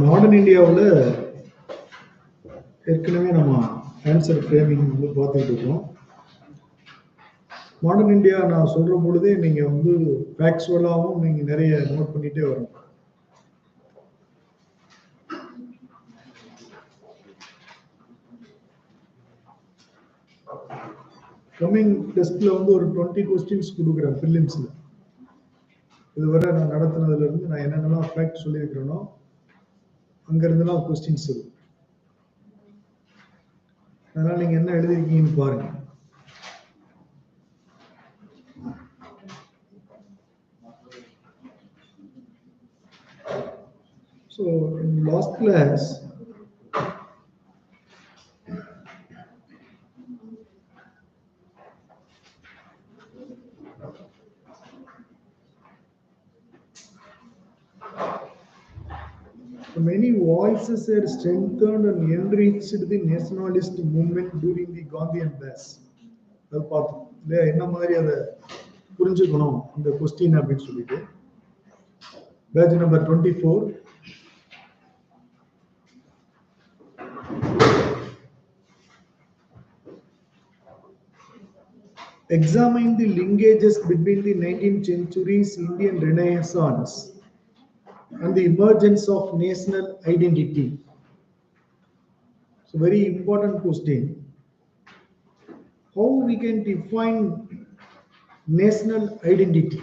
Modern இந்தியாவில் ஏற்கனவே நம்ம ஆன்சர் ஃப்ரேமிங் வந்து பார்த்துட்டு இருக்கோம். மாடர்ன் இந்தியா நான் சொல்ற பொழுதே நீங்க வந்து ஃபேக்சுவலாகவும் நீங்க நிறைய நோட் பண்ணிட்டே வரணும். கம்மிங் டெஸ்ட்ல வந்து ஒரு 20 கொஸ்டின்ஸ் கொடுக்குறேன் பிலிம்ஸ்ல. இதுவரை நான் நடத்தினதுல இருந்து நான் என்னென்னலாம் ஃபேக்ட் சொல்லியிருக்கிறேனோ அங்க இருந்தெல்லாம் கொஸ்டின்ஸ் இருக்கு. அதனால நீங்க என்ன எழுதிருக்கீங்கன்னு பாருங்க. So in last class, many voices are strengthened and enriched the nationalist movement during the Gandhian Bash. அது பார்த்தோம் இல்லையா, என்ன மாதிரி அதை புரிஞ்சுக்கணும் இந்த கொஸ்டின் அப்படின்னு சொல்லிட்டு. Batch number 24. Examine the linkages between the 19th century's Indian Renaissance and the emergence of national identity. So very important question. How we can define national identity?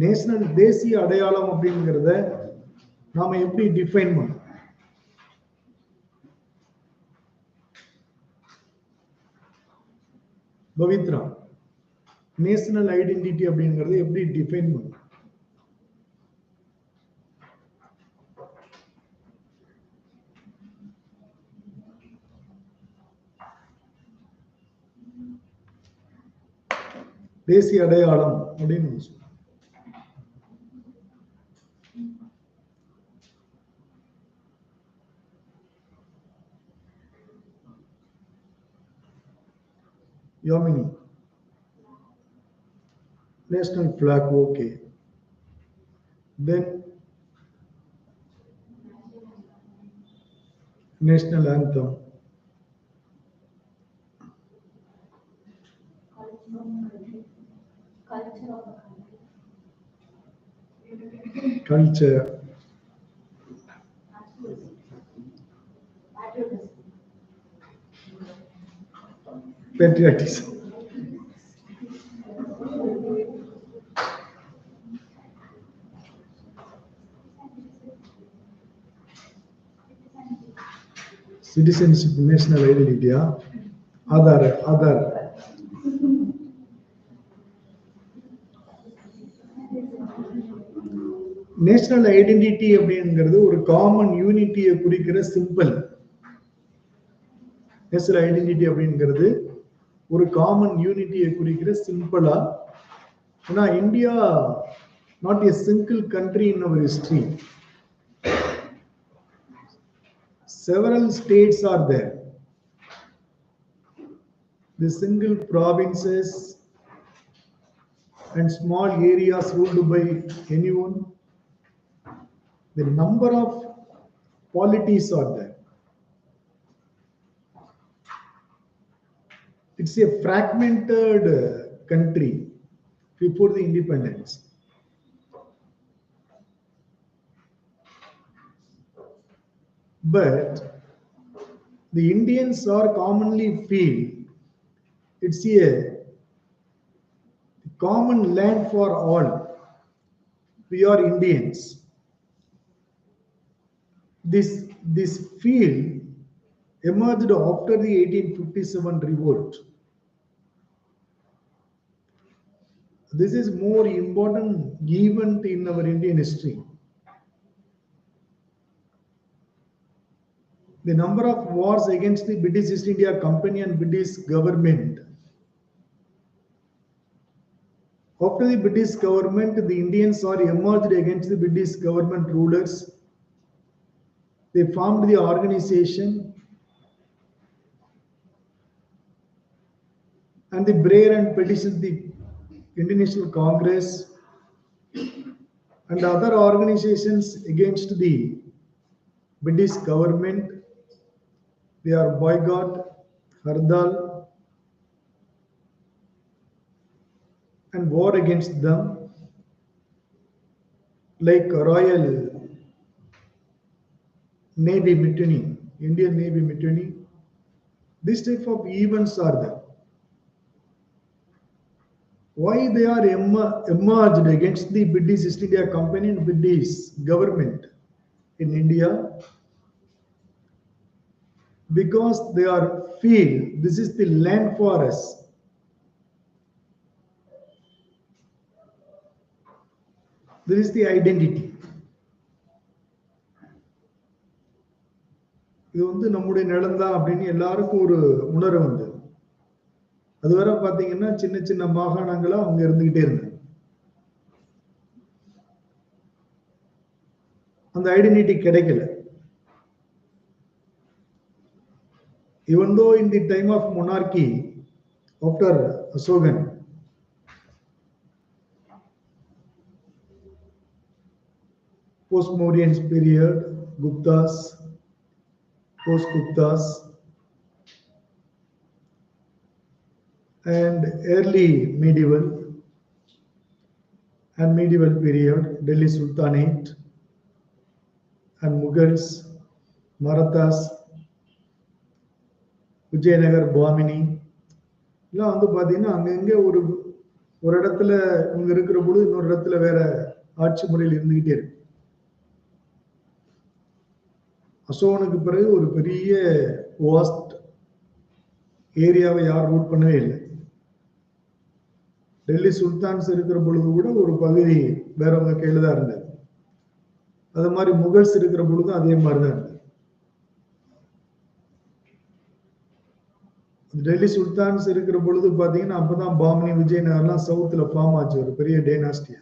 National தேசிய அடையாளம் அப்படிங்கறத நாம எப்படி டிஃபைன் பண்ணோம்? பவித்ரா, நேஷனல் ஐடென்டிட்டி அப்படிங்கறத எப்படி define பண்ணும்? தேசிய அடையாளம் அப்படின்னு சொல்லுவோம். Yamini, national flag, okay. Then national anthem. Culture. Patriotism. Citizenship, national identity. Other. National identity அப்படிங்கிறது ஒரு காமன் யூனிட்டியை குறிக்கிற சிம்பிள். நேஷனல் ஐடென்டிட்டி அப்படிங்கிறது ஒரு காமன் யூனிட்டியை குறிக்கிற சிம்பிளா. ஏன்னா India not a single country in our history. Several states are there. The single provinces and small areas ruled by anyone. The number of polities are there. It's a fragmented country before the independence. But the Indians are commonly feel it's a common land for all. We are Indians. this field emerged after the 1857 revolt. This is more important event in our Indian history. The number of wars against the British East India Company and British government. After the British government, the Indians are emerged against the British government rulers. They formed the organization and the Brer and petitioned the International Congress and other organizations against the British government. They are boycott, hardal, and war against them, like Royal Navy mutiny, Indian Navy mutiny. This type of events are there. Why they are emerged against the British East India Company and British government in India? Because they are feel this is the land for us. This is the identity. இது வந்து நம்முடைய நிலம் தான் அப்படின்னு எல்லாருக்கும் ஒரு உணர்வு வந்து. அதுவரை பாத்தீங்கன்னா சின்ன சின்ன மாகாணங்களா அவங்க இருந்துகிட்டே இருந்தாங்க. அந்த ஐடென்டிட்டி கிடைக்கல. Even though in the time of monarchy, after Ashokan, post-Mauryan period, Guptas, post-Guptas, and early medieval period, Delhi Sultanate, and Mughals, Marathas, Nagar, Boamini, எல்லாம் வந்து பாத்தீங்கன்னா அங்கங்க ஒரு இடத்துல இவங்க இருக்கிற பொழுது இன்னொரு இடத்துல வேற ஆட்சி முறையில் இருந்துகிட்டே இருக்கு. அசோகனுக்கு பிறகு ஒரு பெரிய வாஸ்ட் ஏரியாவை யார் ரூட் பண்ணவே இல்லை. டெல்லி சுல்தான்ஸ் இருக்கிற பொழுது கூட ஒரு பகுதி வேறவங்க கையில தான் இருந்தது. அது மாதிரி முகல்ஸ் இருக்கிற பொழுதும் அதே மாதிரிதான் இருந்தது. டெல்லி சுல்தான்ஸ் இருக்கிற பொழுது பாத்தீங்கன்னா அப்பதான் பாமினி விஜயநகர்லாம் சவுத்துல ஃபார்ம் ஆச்சு, ஒரு பெரிய டைனாஸ்டியா.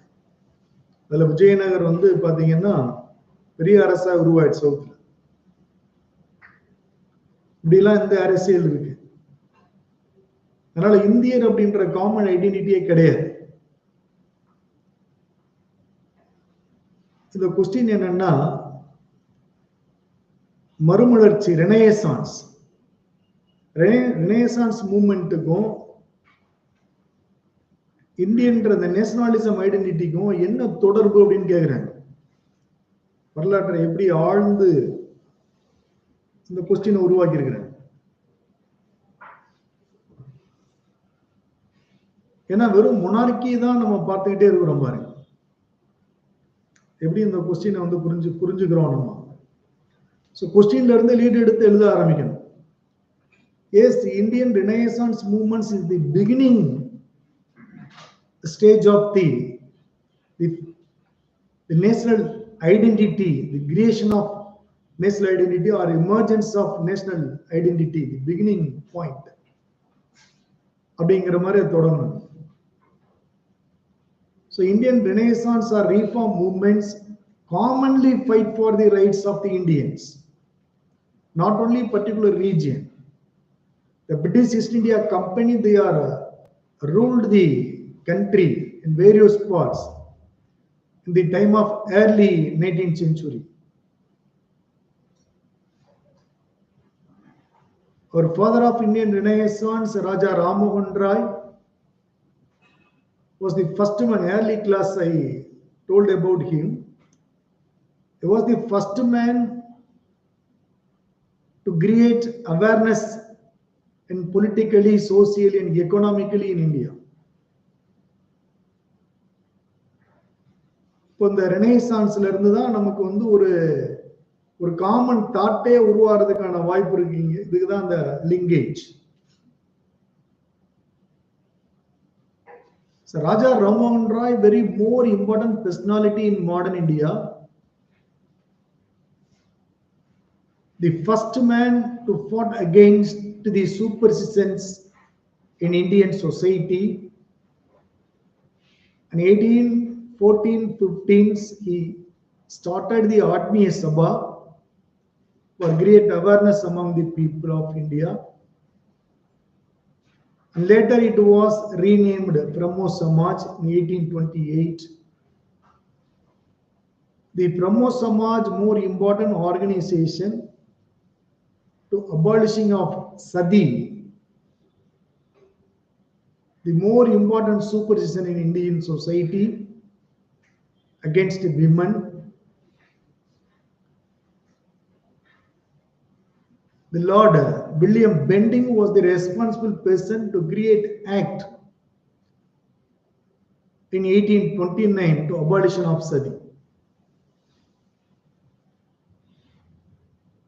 அதுல விஜயநகர் வந்து பாத்தீங்கன்னா பெரிய அரசா உருவாயிடுச்சு சவுத்துல. இப்படிலாம் இந்த அரசியல் இருக்கு. அதனால இந்தியர் அப்படின்ற காமன் ஐடென்டிட்டியே கிடையாது. இந்த கொஸ்டின் என்னன்னா, மறுமலர்ச்சி ரெனேசான்ஸ் மூவ்மெண்ட்டுக்கும் இந்தியன்ற நேஷனலிசம் ஐடென்டிட்டிக்கும் என்ன தொடர்பு அப்படின்னு கேக்குறாங்க. வரலாற்றை எப்படி ஆழ்ந்து இந்த கொஸ்டினை உருவாக்கி இருக்கிறாங்க. ஏன்னா வெறும் மொனார்கி தான் நம்ம பார்த்துக்கிட்டே இருக்கிறோம் பாருங்க. எப்படி இந்த கொஸ்டினை வந்து புரிஞ்சுக்கிறோம் நம்ம. ஸோ கொஸ்டின்ல இருந்து லீட் எடுத்து எழுத ஆரம்பிக்கணும். Yes, the Indian Renaissance movements is the beginning stage of the national identity, the creation of national identity or emergence of national identity, the beginning point. அப்படிங்கிற மாதிரி தொடங்கணும். So Indian Renaissance or reform movements commonly fight for the rights of the Indians, not only particular region. The British East India Company, they are ruled the country in various parts in the time of early 19th century. Our father of Indian Renaissance, Raja Ram Mohan Roy, was the first one. Early class I told about him. He was the first man to create awareness and politically, socially, and economically in India. இப்போ இந்த ரெனேசான்ஸ்ல இருந்து தான் நமக்கு வந்து ஒரு ஒரு common தாட்டே உருவாகிறதுக்கான வாய்ப்பு இருக்குங்க. இதுக்குதான் அந்த linkage. So Raja Rammohan Roy, very more important personality in modern India. The first man to fought against the superstitions in Indian society. In 1814-15, he started the Atmiya Sabha for great awareness among the people of India. And later it was renamed Brahmo Samaj in 1828. The Brahmo Samaj, more important organization to abolishing of Sati, the more important superstition in Indian society against women. The Lord William Bentinck was the responsible person to create Act in 1829 to abolition of Sati.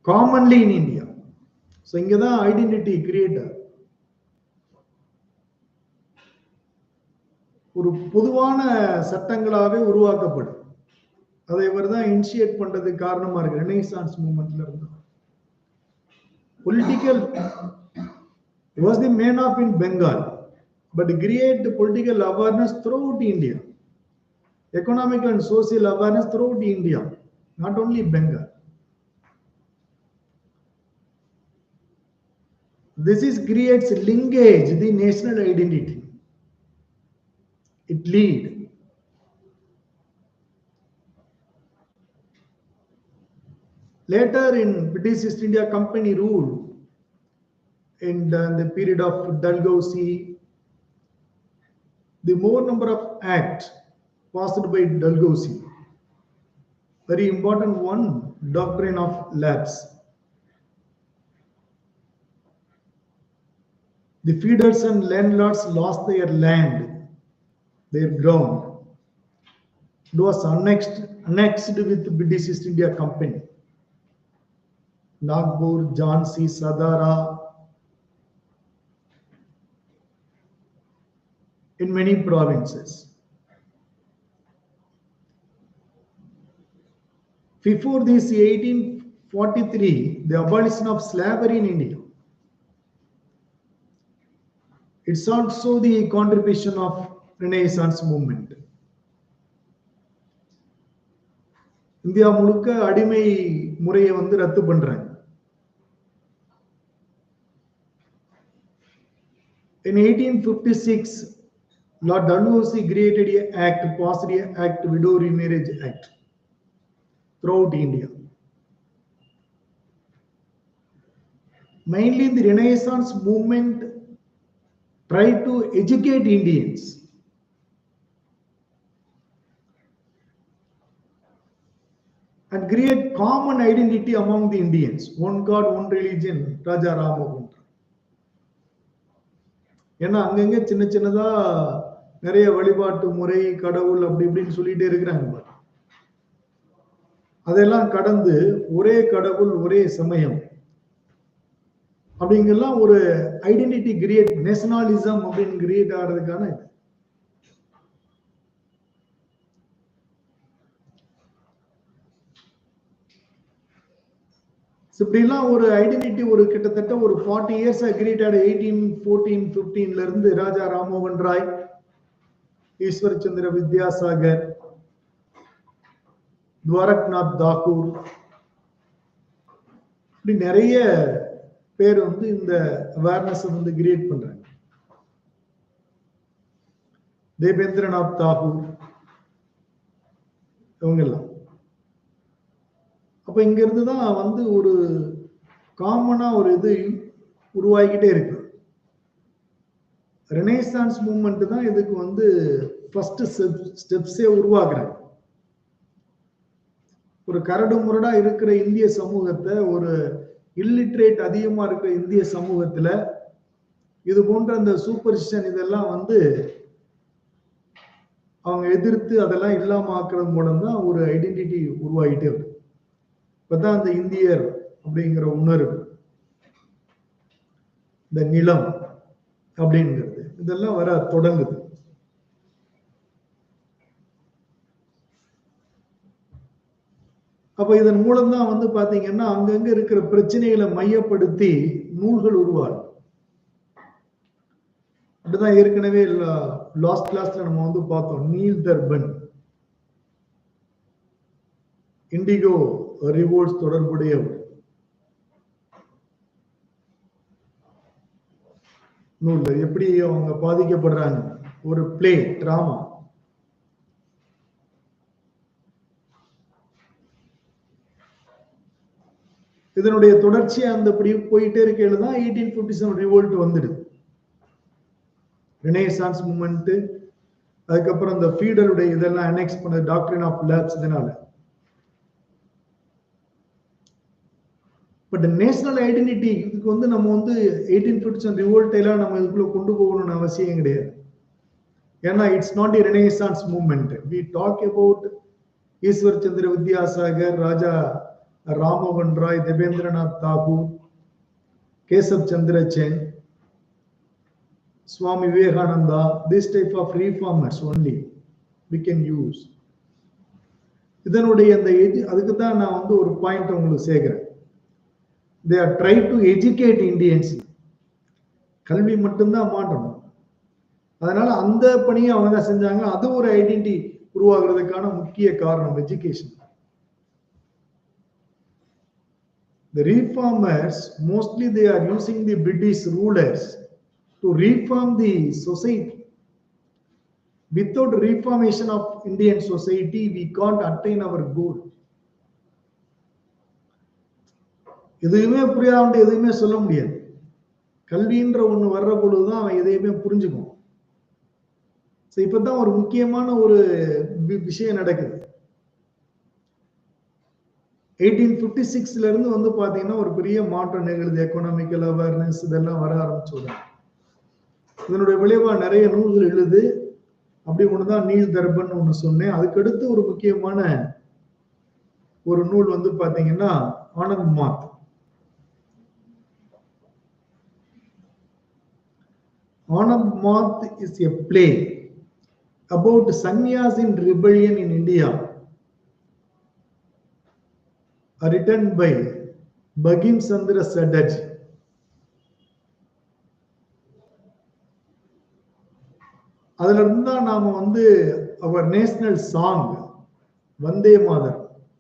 Commonly in India. So inga da identity creator. ஒரு பொதுவான சட்டங்களாவே உருவாக்கப்படும். அதை இவர் தான் initiate பண்றதுக்கு காரணமா இருக்கு. Renaissance மூவ்மெண்ட்ல இருந்து political, he was the man of in Bengal, but create political awareness throughout India, economic and social awareness throughout India, not only Bengal. This is creates linkage, the national identity. It lead. Later in British East India Company rule, in the period of Dalhousie, the more number of acts passed by Dalhousie. Very important one, doctrine of lapse. The feeders and landlords lost their land, their ground. It was annexed with the British East India Company. Nagpur, Jhansi, Sadara, in many provinces. Before this, 1843, the abolition of slavery in India. It's also the contribution of Renaissance movement. India முழுக்க அடிமை முறையை ரத்து பண்றாங்க. In 1856, Lord Dalhousie created an act, passed an act, Widow Remarriage Act, throughout India. Mainly the Renaissance movement tried to educate Indians. And create common identity among the Indians. One God, one religion, Raja Rammohan. ஏன்னா அங்கங்க சின்ன சின்னதா நிறைய வழிபாட்டு முறை கடவுள் அப்படி இப்படின்னு சொல்லிட்டே இருக்கிறாங்க. அதெல்லாம் கடந்து ஒரே கடவுள் ஒரே சமயம் அப்படிங்கெல்லாம் ஒரு ஐடென்டிட்டி கிரியேட், நேஷனலிசம் அப்படின்னு கிரியேட் ஆகிறதுக்கான இது. இப்படிலாம் ஒரு ஐடென்டிட்டி ஒரு கிட்டத்தட்ட ஒரு 40 years கிரியேட் ஆட 1814-15 இருந்து ராஜா ராம்மோகன் ராய், ஈஸ்வர் சந்திர வித்யாசாகர், துவாரக்நாத் தாக்கூர், இப்படி நிறைய பேர் இந்த அவேர்னஸ் கிரியேட் பண்றாங்க. தேவேந்திரநாத் தாக்கூர், இவங்க எல்லாம். அப்ப இங்க இருந்துதான் ஒரு காமனா ஒரு இது உருவாகிக்கிட்டே இருக்கு. ரெனைசான்ஸ் மூவ்மெண்ட் தான் இதுக்கு ஃபர்ஸ்ட் ஸ்டெப்ஸே உருவாக்குறாங்க. ஒரு கரடு முரடா இருக்கிற இந்திய சமூகத்தை, ஒரு இல்லிட்ரேட் அதிகமா இருக்கிற இந்திய சமூகத்துல இது போன்ற அந்த சூப்பர்ஸ்டிஷன் இதெல்லாம் அவங்க எதிர்த்து அதெல்லாம் இல்லாம ஆக்குறது மூலம் தான் ஒரு ஐடென்டிட்டி உருவாகிட்டே இருக்கு. இப்பதான் அந்த இந்தியர் அப்படிங்கிற உணர்வு, இந்த நிலம் அப்படிங்கிறது இதெல்லாம் வர தொடங்குது. அப்ப இதன் மூலம் தான் வந்து பாத்தீங்கன்னா அங்கங்க இருக்கிற பிரச்சனைகளை மையப்படுத்தி நூல்கள் உருவாகும். அப்படிதான் ஏற்கனவே லாஸ்ட் கிளாஸ்ல நம்ம வந்து பார்த்தோம். நீல் தர்பன் இண்டிகோ ரிவோல்ட்ஸ் தொடர்புடைய நூல்ல எப்படி அவங்க பாதிக்கப்படுறாங்க, ஒரு பிளே டிராமா. இதனுடைய தொடர்ச்சியா அந்த இப்படி போயிட்டே இருக்கையில தான் 1857 ரிவோல்ட் வந்துடுது. ரெனேசான்ஸ் மூமெண்ட், அதுக்கப்புறம் இந்த ஃபீடருடைய இதெல்லாம் அனெக்ஸ் பண்ண டாக்டரின் ஆஃப் லேப்ஸ். இதனால பட் நேஷனல் ஐடென்டிட்டி இதுக்கு வந்து நம்ம வந்து 1857 ரிவோல்ட் எல்லாம் நம்ம இதுக்குள்ள கொண்டு போகணும்னு அவசியம் கிடையாது. ஏன்னா it's not a renaissance moment. We talk about Ishwar Chandra Vidyasagar, Raja Rammohan Roy, Debendranath Tagore, Keshab Chandra Sen, Swami Vivekananda, this type of reformers only we can use. இதனுடைய அந்த அதுக்கு தான் நான் வந்து ஒரு பாயிண்ட் உங்களுக்கு சேர்க்கிறேன். They are trying to educate Indians. கல்வி மட்டும்தான் மாற்றணும். அதனால அந்த பணியை அவங்க தான் செஞ்சாங்க. அது ஒரு ஐடென்டிட்டி உருவாகிறதுக்கான முக்கிய காரணம் education. The reformers mostly they are using the British rulers to reform the society. Without reformation of Indian society, we can't attain our goal. எதுவுமே புரியாத எதுவுமே சொல்ல முடியாது. கல்வின்ற ஒண்ணு வர்ற பொழுதுதான் அவன் எதையுமே புரிஞ்சுக்கும். இப்பதான் ஒரு முக்கியமான ஒரு விஷயம் நடக்குது. 1856ல இருந்து வந்து பாத்தீங்கன்னா ஒரு பெரிய மாற்றம் நிகழுது. எக்கனாமிக்கல் அவேர்னஸ் இதெல்லாம் வர ஆரம்பிச்சோம். இதனுடைய விளைவா நிறைய நூல்கள் எழுது. அப்படி ஒண்ணுதான் நீல் தர்பன் ஒண்ணு சொன்னேன். அதுக்கடுத்து ஒரு முக்கியமான ஒரு நூல் வந்து பாத்தீங்கன்னா ஆனந்த் மாத். Anand Math is a play about Sannyasin rebellion in India, written by Bagim Chandra Chatterjee. அதுல இருந்தா நாம வந்து அவர் நேஷனல் சாங் வந்தே மாதர்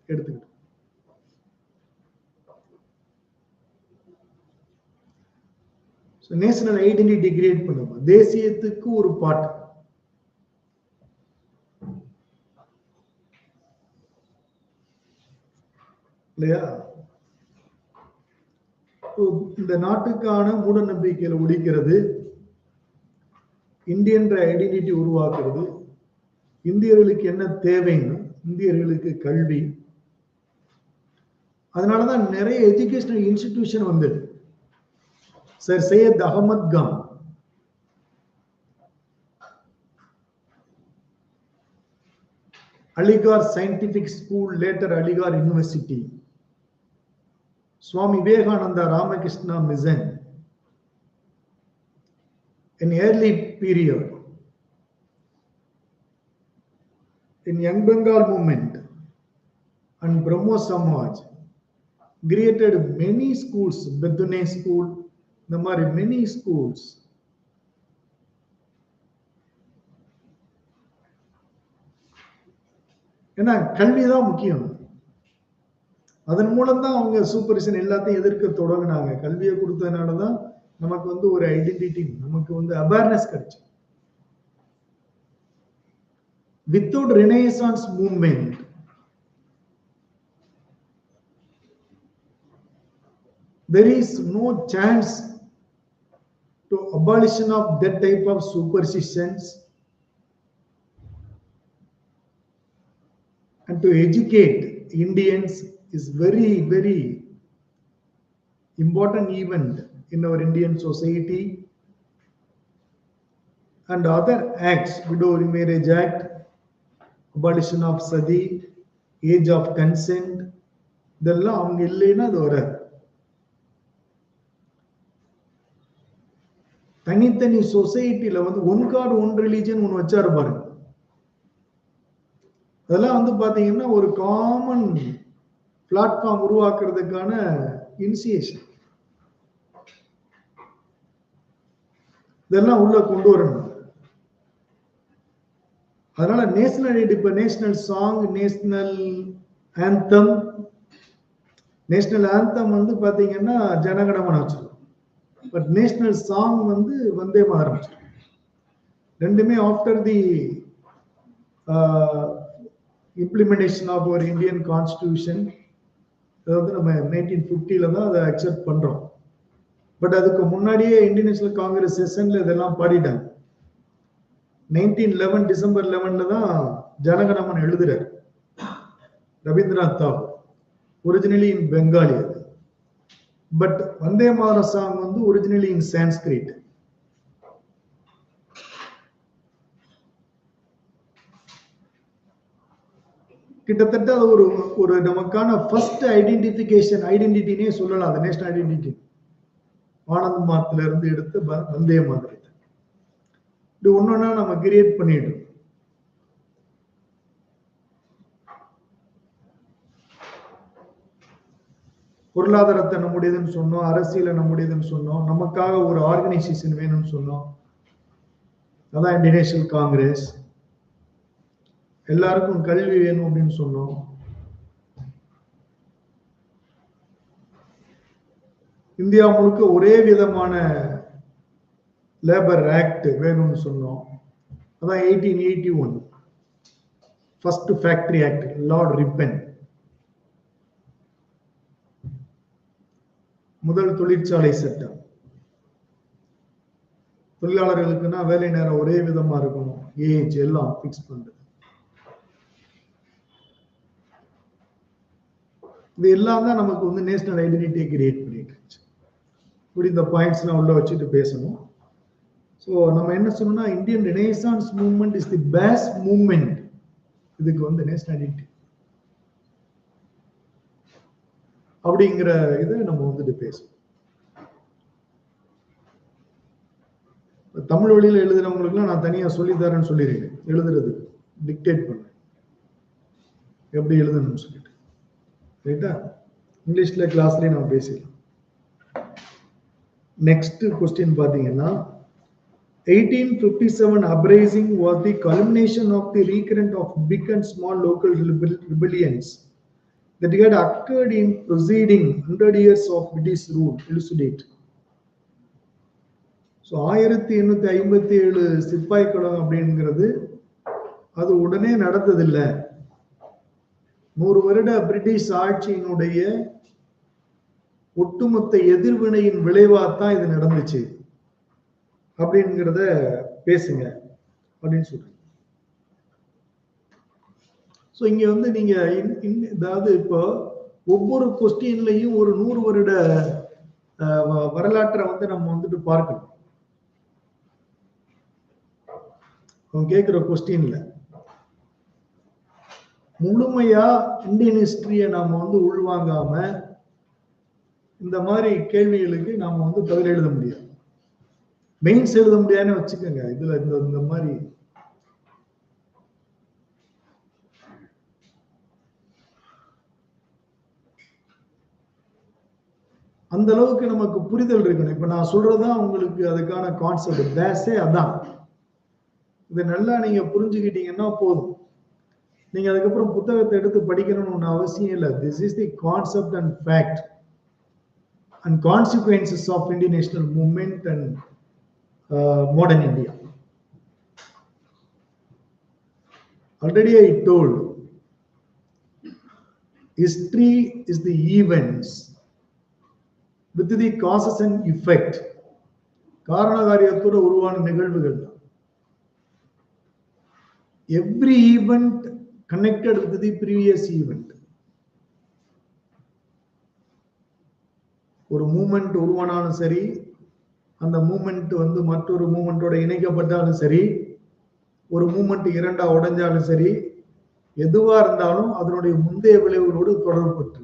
எடுத்துக்கிட்டோம். நேஷனல் ஐடென்டிட்டி கிரியேட் பண்ணுவோம். தேசியத்துக்கு ஒரு பாட்டு. இல்லையா? இந்த நாட்டுக்கான மூட நம்பிக்கையில ஒழிக்கிறது, இந்தியன்ற ஐடென்டிட்டி உருவாக்குறது, இந்தியர்களுக்கு என்ன தேவைன்னு, இந்தியர்களுக்கு கல்வி. அதனாலதான் நிறைய எஜுகேஷனல் இன்ஸ்டிடியூஷன் வந்தது. Sir Syed Ahmad Khan, Aligarh Scientific School, later Aligarh University, Swami Vivekananda Ramakrishna Mission. In early period, in Young Bengal movement and Brahmo Samaj created many schools, Bedune school, the many schools. ஏன்னா கல்விதான் முக்கியம். அதன் மூலம் தான் அவங்க supervision எல்லாத்தையும் எதிர்க்க தொடங்கினாங்க. கல்வியை கொடுத்ததுனாலதான் நமக்கு வந்து ஒரு ஐடென்டிட்டி, நமக்கு வந்து அவேர்னஸ் கிடைச்சு. Without Renaissance movement, there is no chance to abolition of that type of superstitions and to educate Indians is very, very important event in our Indian society. And other acts, Widow Remarriage Act, abolition of Sati, age of consent, இதெல்லாம் அவங்க இல்லைன்னா அது வராது. தனித்தனி சொசைட்டில வந்து one God one religion ஒன்று வச்சாரு பாருங்க. அதெல்லாம் வந்து பாத்தீங்கன்னா ஒரு காமன் பிளாட்ஃபார்ம் உருவாக்குறதுக்கான இனிஷியேஷன். இதெல்லாம் உள்ள கொண்டு வரணும். அதனால நேஷனல் இப்ப national song, national anthem, national anthem வந்து பாத்தீங்கன்னா ஜனகணமன வச்சிருக்கோம். பட் நேஷனல் சாங் வந்து வந்தே மாதரம். ரெண்டுமே after the implementation of our Indian constitution, அதாவது நம்ம 1950 தான் அதை அக்செப்ட் பண்றோம். பட் அதுக்கு முன்னாடியே இந்தியன் நேஷனல் காங்கிரஸ் செஷன்ல இதெல்லாம் பாடிட்டாங்க. 1911 டிசம்பர் 11ல தான் ஜனகணமன் எழுதுறாரு ரவீந்திரநாத் தாகூர், ஒரிஜினலி இன் பெங்காலி. அது பட் வந்தே மாதரம் சாங் வந்து ஒரிஜினலி இன் சான்ஸ்கிரிட். கிட்டத்தட்ட ஒரு ஒரு நமக்கான ஃபர்ஸ்ட் ஐடென்டிட்டினே சொல்லலாம். அது நேஷனல் ஐடென்டிட்டி ஆனந்த் மார்க்ல இருந்து எடுத்து வந்தே மாதரம் இது ஒன்னொன்னா நம்ம கிரியேட் பண்ணிட்டோம். பொருளாதாரத்தை நம்முடையதுன்னு சொன்னோம், அரசியலை நம்முடையதுன்னு சொன்னோம், நமக்காக ஒரு ஆர்கனைசேஷன் வேணும்னு சொன்னோம். அதான் இந்தியன் நேஷனல் காங்கிரஸ். எல்லாருக்கும் கல்வி வேணும் அப்படின்னு சொன்னோம். இந்தியா முழுக்க ஒரே விதமான லேபர் ஆக்ட் வேணும்னு சொன்னோம். அதான் 1881 first factory act, Lord Ripon. முதல் தொழிற்சாலை சட்டம். தொழிலாளர்களுக்குன்னா வேலை நேரம் ஒரே விதமா இருக்கணும், ஏஜ் எல்லாம் பிக்ஸ் பண்றது. இது எல்லாம் தான் நமக்கு வந்து நேஷனல் ஐடென்டிட்டியை கிரியேட் பண்ணிட்டு இருந்துச்சு. இப்படி இந்த பாயிண்ட்ஸ்லாம் உள்ள வச்சுட்டு பேசணும். ஸோ நம்ம என்ன சொன்னோம்னா, Indian Renaissance movement is the best movement. இதுக்கு வந்து நேஷனல் ஐடென்டிட்டி அப்படிங்கிற இதை நம்ம வந்துட்டு பேசணும். தமிழ் வழியில் எழுதுறவங்களுக்குலாம் நான் தனியாக சொல்லித்தரேன்னு சொல்லியிருக்கேன். எழுதுறதுக்கு டிக்டேட் பண்ணேன் எப்படி எழுதணும்னு சொல்லிட்டு. ரைட்டா? இங்கிலீஷ்ல கிளாஸ்லயே நம்ம பேசிடலாம். நெக்ஸ்ட் கொஸ்டின் பாத்தீங்கன்னா, 1857 uprising was the culmination of the recurrent of big and small local rebellions that had occurred in preceding 100 years of British rule. Elucidate. So 1857 சிப்பாய் கழகம் அப்படிங்கிறது அது உடனே நடந்ததில்லை. 100 வருட பிரிட்டிஷ் ஆட்சியினுடைய ஒட்டுமொத்த எதிர்வினையின் விளைவாத்தான் இது நடந்துச்சு அப்படிங்கிறத பேசுங்க அப்படின்னு சொல்றேன். ஸோ இங்க வந்து நீங்க அதாவது இப்போ ஒவ்வொரு கொஸ்டின்லையும் ஒரு 100 வருட வரலாற்றை வந்து நம்ம வந்துட்டு பார்க்கணும். அவங்க கேட்கிற கொஸ்டின்ல முழுமையா இந்தியன் ஹிஸ்டரிய நாம வந்து உள்வாங்காம இந்த மாதிரி கேள்விகளுக்கு நாம வந்து பதில் எழுத முடியாது. மெயின்ஸ் எழுத முடியாதுன்னு வச்சுக்கோங்க. இதுல இந்த மாதிரி அந்த அளவுக்கு நமக்கு புரிதல் இருக்கணும். இப்ப நான் சொல்றதுதான் உங்களுக்கு அதுக்கான கான்செப்ட் பேஸே அதான். இதை நல்லா நீங்க புரிஞ்சுக்கிட்டீங்கன்னா போதும். நீங்க அதுக்கப்புறம் புத்தகத்தை எடுத்து படிக்கணும்னு ஒன்று அவசியம் இல்லை. This is the concept and fact and consequences of Indian national movement and modern India. Already I told, history is the events with the causes and effect. காரணகாரியத்தோட உருவான நிகழ்வுகள். Every event connected with the previous event. ஒரு moment உருவானாலும் சரி, அந்த moment வந்து மற்றொரு மூமெண்டோட இணைக்கப்பட்டாலும் சரி, ஒரு moment இரண்டா உடைஞ்சாலும் சரி, எதுவா இருந்தாலும் அதனுடைய முந்தைய விளைவுகளோடு தொடர்பு பெற்று.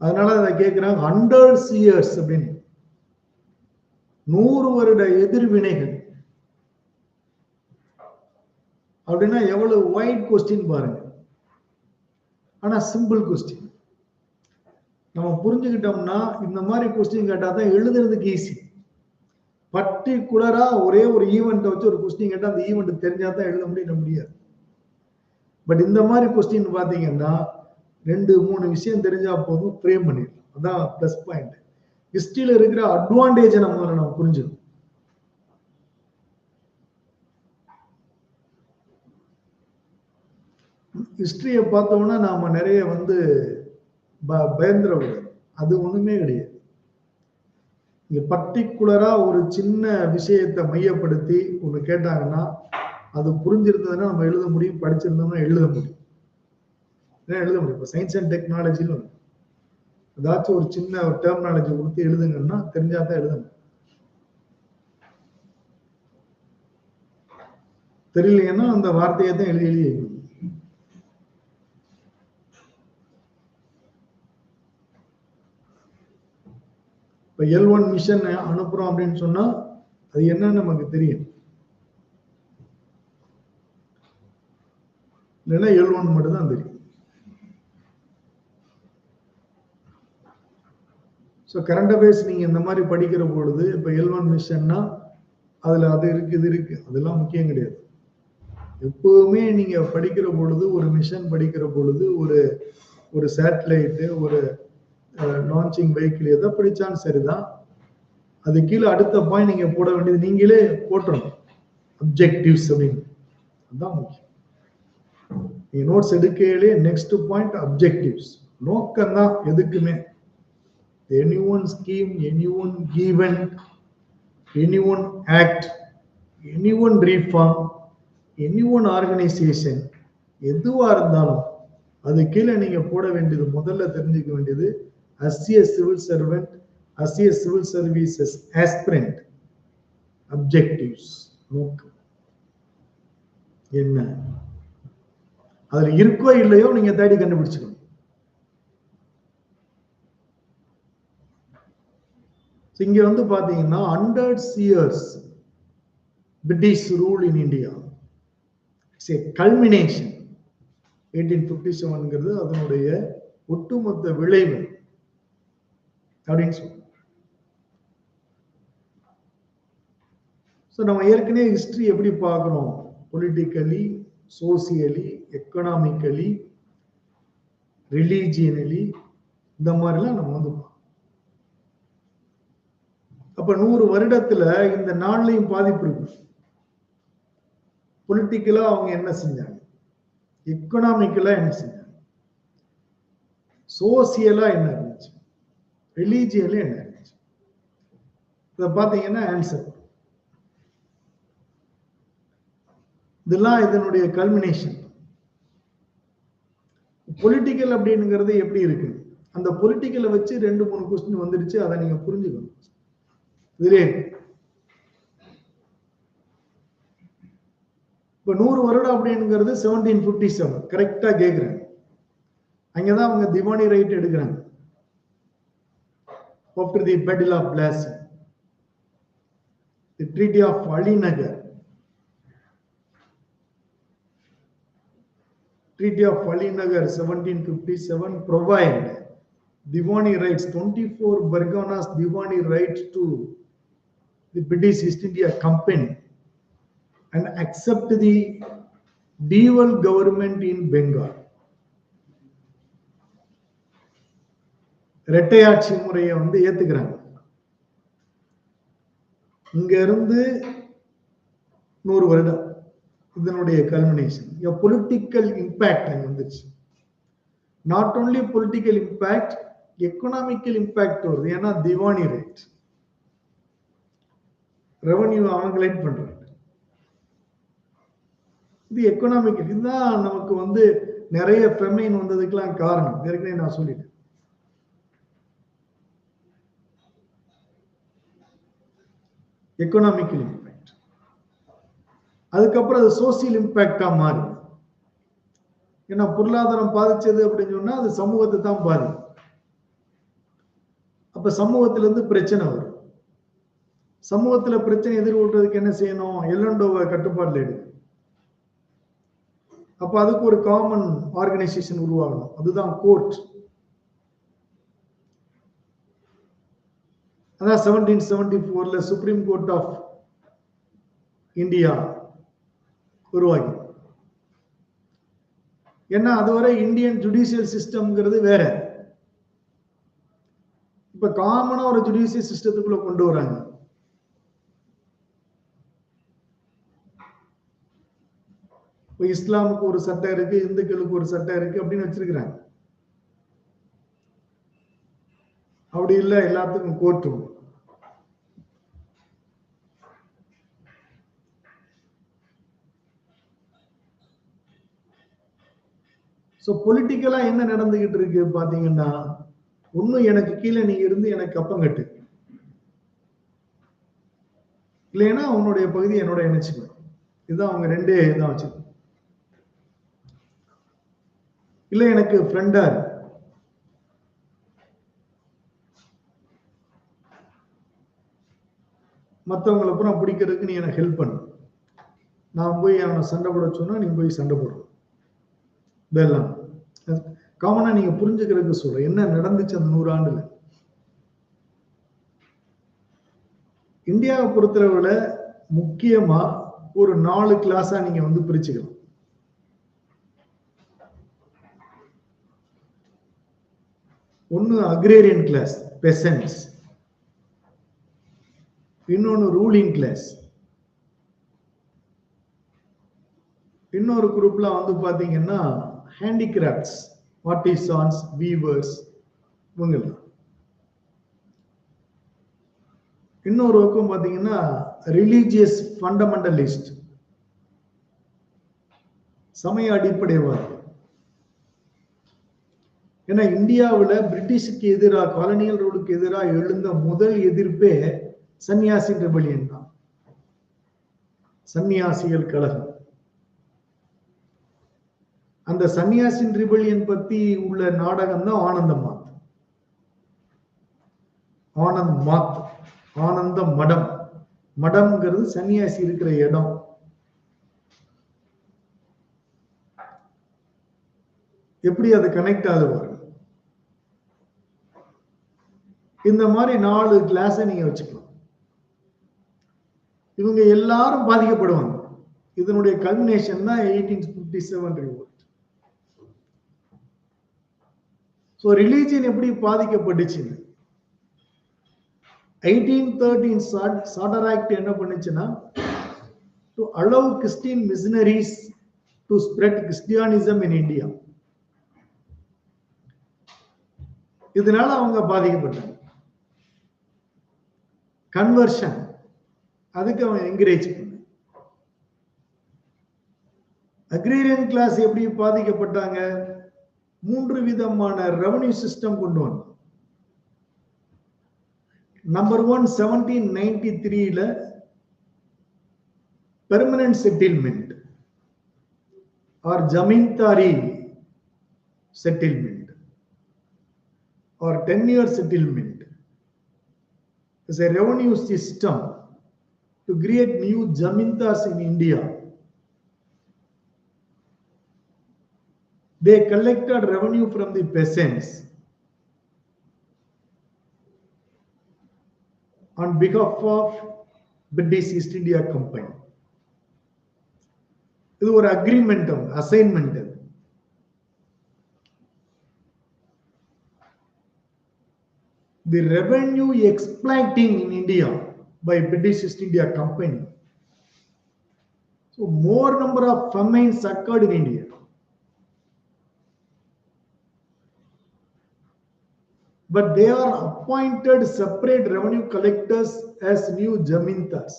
அதனால அதை கேட்கிறாங்க 100 years அப்படின்னு, 100 வருட எதிர்வினைகள் அப்படின்னா எவ்வளவு வைட் கொஸ்டின் பாருங்க. ஆனா சிம்பிள் கொஸ்டின். நம்ம புரிஞ்சுக்கிட்டோம்னா இந்த மாதிரி கொஸ்டின் கேட்டா தான் எழுதுறதுக்கு ஈஸி. பர்டிகுலரா ஒரே ஒரு ஈவெண்ட்டை வச்சு ஒரு கொஸ்டின் கேட்டா அந்த ஈவெண்ட் தெரிஞ்சா தான் எழுத முடியாது. பட் இந்த மாதிரி கொஸ்டின் பாத்தீங்கன்னா 2-3 விஷயம் தெரிஞ்சா போதும், ஃப்ரேம் பண்ணிடலாம். அதான் பிளஸ் பாயிண்ட். ஹிஸ்டரியில இருக்கிற அட்வான்டேஜ் நம்ம புரிஞ்சுக்கணும். ஹிஸ்டரியை பார்த்தோம்னா நாம நிறைய பயந்துடக்கூடாது. அது ஒண்ணுமே கிடையாது. இங்க பர்டிகுலரா ஒரு சின்ன விஷயத்தை மையப்படுத்தி ஒண்ணு கேட்டாங்கன்னா அது புரிஞ்சிருந்ததுன்னா நம்ம எழுத முடியும், படிச்சிருந்தோம்னா எழுத முடியும். இப்ப சயின்ஸ் அண்ட் டெக்னாலஜின்னு ஏதாச்சும் ஒரு சின்ன டெர்மினாலஜி கொடுத்து எழுதுங்கன்னா தெரிஞ்சாதான் எழுதணும். தெரியலைன்னா அந்த வார்த்தையை தான் எழுதி இப்ப L1 மிஷன் அனுப்புறோம் அப்படின்னு சொன்னா அது என்னன்னு நமக்கு தெரியும். இல்லைன்னா L1 மட்டும் தான் தெரியும். ஸோ கரண்ட் அஃபேர்ஸ் நீங்க இந்த மாதிரி படிக்கிற பொழுது இப்ப L1 மிஷன்னா அதுல அது இருக்கு இது இருக்கு அதெல்லாம் முக்கியம் கிடையாது. எப்பவுமே நீங்க படிக்கிற பொழுது ஒரு மிஷன் படிக்கிற பொழுது ஒரு சேட்டலைட்டு ஒரு லான்ச்சிங் வெஹிக்கிள் எதை படிச்சாலும் சரிதான். அது கீழே அடுத்த பாயிண்ட் நீங்க போட வேண்டியது நீங்களே போட்டுறணும், அப்ஜெக்டிவ்ஸ் அப்படின்னு. அதுதான் முக்கியம். நீங்க நோட்ஸ் எடுக்கையிலே நெக்ஸ்ட் பாயிண்ட் அப்ஜெக்டிவ்ஸ். நோக்கம் தான் எதுக்குமே. anyone scheme, anyone event, anyone act, anyone reform, anyone organization, எதுவா இருந்தாலும் அது கீழே நீங்க போட வேண்டியது, முதல்ல தெரிஞ்சுக்க வேண்டியது as a civil servant, as a civil services aspirant, objectives. நோக்கம் என்ன, அதுல இருக்கோ இல்லையோ நீங்க தேடி கண்டுபிடிச்சுக்கணும். இங்க பாத்தீங்கன்னா 100 years British rule in India. It's a culmination. 1857 அதனுடைய ஒட்டுமொத்த விளைவு அப்படின்னு சொல்றோம். நம்ம ஏற்கனவே ஹிஸ்டரி எப்படி பார்க்கணும், பொலிட்டிக்கலி, சோசியலி, எக்கனாமிக்கலி, ரிலீஜியனலி, இந்த மாதிரிலாம் நம்ம அப்ப 100 வருடத்துல இந்த நாள்லையும் பாதிப்பு இருக்கு. பொலிட்டிக்கலா அவங்க என்ன செஞ்சாங்க, எக்கனாமிக்கலா என்ன செஞ்சாங்க, சோசியலா என்ன இருந்துச்சு, ரிலீஜியன்ல என்ன இருந்துச்சு, இத பாத்தீங்கன்னா ஆன்சர். இதெல்லாம் இதனுடைய கல்மினேஷன். பொலிட்டிக்கல் அப்படிங்கிறது எப்படி இருக்கு, அந்த பொலிட்டிக்கலை வச்சு 2-3 கொஸ்டின் வந்துருச்சு, அதை நீங்க புரிஞ்சுக்கணும். இதுலே இப்ப 100 வருடம் அப்படிங்கிறது 1757 கரெக்டா கேக்குறேன். அங்கதான் அவங்க திவானி ரைட் எடுக்கிறாங்க. After the Battle of Plassey, the Treaty of Nagar, Treaty of Nagar 1757 provide Diwani rights, 24 Barganas Diwani rights to the British East India Company and accept the dual government in Bengal. இரட்டையாட்சி முறையை ஏத்துக்கிறாங்க. இங்க இருந்து 100 வருடம் இதனுடைய culmination. Political impact அங்க வந்துருச்சு. Not only political impact, economical impact வருது. ஏன்னா diwani right, revenue அவங்களேட் பண்றாங்க. இது எக்கனாமிக்கல். இதுதான் நமக்கு நிறைய ஃபெமைன் வந்ததுக்கெல்லாம் காரணம். ஏற்கனவே நான் சொல்லிட்டேன். Economical impact. அதுக்கப்புறம் அது சோசியல் இம்பாக்டா மாறுது. ஏன்னா பொருளாதாரம் பாதிச்சது அப்படின்னு சொன்னா அது சமூகத்தை தான் பாதிக்கும். அப்ப சமூகத்துல இருந்து பிரச்சனை வரும். சமூகத்துல பிரச்சனை எதிர்கொள்றதுக்கு என்ன செய்யணும்? எல்லண்டோவை கட்டுப்பாடுல எடுக்கும். அப்ப அதுக்கு ஒரு காமன் ஆர்கனைசேஷன் உருவாகணும். அதுதான் கோர்ட். அதான் 1774 சுப்ரீம் கோர்ட் ஆஃப் இந்தியா உருவாகி. ஏன்னா அதுவரை இந்தியன் ஜுடிஷியல் சிஸ்டம்ங்கிறது வேற. இப்ப காமனா ஒரு ஜுடிஷியல் சிஸ்டத்துக்குள்ள கொண்டு வராங்க. இஸ்லாமுக்கு ஒரு சட்டம் இருக்கு, இந்துக்களுக்கு ஒரு சட்டம் இருக்கு அப்படின்னு வச்சிருக்கிறாங்க. அப்படி இல்ல, எல்லாத்துக்கும் கோர்ட். சோ பொலிட்டிக்கலா என்ன நடந்துகிட்டு இருக்கு பாத்தீங்கன்னா, ஒண்ணு எனக்கு கீழே நீ இருந்து எனக்கு கப்பம் கட்டு, இல்லைன்னா உன்னுடைய பகுதி என்னோட இணைச்சுக்கணும். இதுதான் அவங்க ரெண்டே இதான் வச்சு. இல்ல எனக்கு ஃப்ரெண்டா மற்றவங்களை அப்புறம் பிடிக்கிறதுக்கு நீ எனக்கு ஹெல்ப் பண்ணு. நான் போய் அவனை சண்டை போட சொன்னா நீ போய் சண்டை போடணும். இதெல்லாம் காமனா நீங்க புரிஞ்சுக்கிறதுக்கு சொல்ற என்ன நடந்துச்சு அந்த 100 ஆண்டுல. இந்தியாவை பொறுத்தளவுல முக்கியமா ஒரு 4 கிளாஸா நீங்க வந்து பிரிச்சுக்கலாம். ஒன்னு அக்ரேரியன் கிளாஸ், பெசன்ட்ஸ். இன்னொன்னு ரூலிங் கிளாஸ். இன்னொரு குரூப்ல வந்து பாத்தீங்கன்னா ஹேண்டிகிராஃப்ட்ஸ், ஆர்டிசான்ஸ், வீவர்ஸ் இவங்க. இன்னொரு பக்கம் பாத்தீங்கன்னா ரிலீஜியஸ் ஃபண்டமெண்டலிஸ்ட், சமய அடிப்படைவாதி. ஏன்னா இந்தியாவில் பிரிட்டிஷுக்கு எதிராக, காலனியல் ரூலுக்கு எதிராக எழுந்த முதல் எதிர்ப்பே சன்னியாசி ரெபெலியன் தான், சன்னியாசிகள் கழகம். அந்த சன்னியாசின் ரிபெலியன் பத்தி உள்ள நாடகம் தான் ஆனந்த மாத். ஆனந்த் மாத், ஆனந்த மடம். மடம்ங்கிறது சன்னியாசி இருக்கிற இடம். எப்படி அது கனெக்ட் ஆகுது? இந்த மாதிரி 4 கிளாஸ நீங்க வச்சுக்கலாம். இவங்க எல்லாரும் பாதிக்கப்படுவாங்க. இதனுடைய கல்மினேஷன் தான் 1857 ரிவோல்ட். சோ ரிலீஜியன் எப்படி பாதிக்கப்பட்டுச்சு? 1813 சார்ட்டர் ஆக்ட் என்ன பண்ணுச்சுன்னா, to allow Christian missionaries to spread Christianism in India. இதனால அவங்க பாதிக்கப்பட்டாங்க. கன்வர்ஷன் அதுக்கு அவன் என்கரேஜ் பண்ண. அக்ரேரியன் கிளாஸ் எப்படி பாதிக்கப்பட்டாங்க? 3 விதமான ரெவன்யூ சிஸ்டம் கொண்டு வந்தாங்க. Number 1, 1793 permanent settlement or zamindari settlement or 10-year settlement is a revenue system to create new zamindars in India. They collected revenue from the peasants on behalf of British East India Company. இது ஒரு agreement, assignment. The revenue exploiting in India by British East India Company. So more number of famines occurred in India. But they are appointed separate revenue collectors as new zamindars.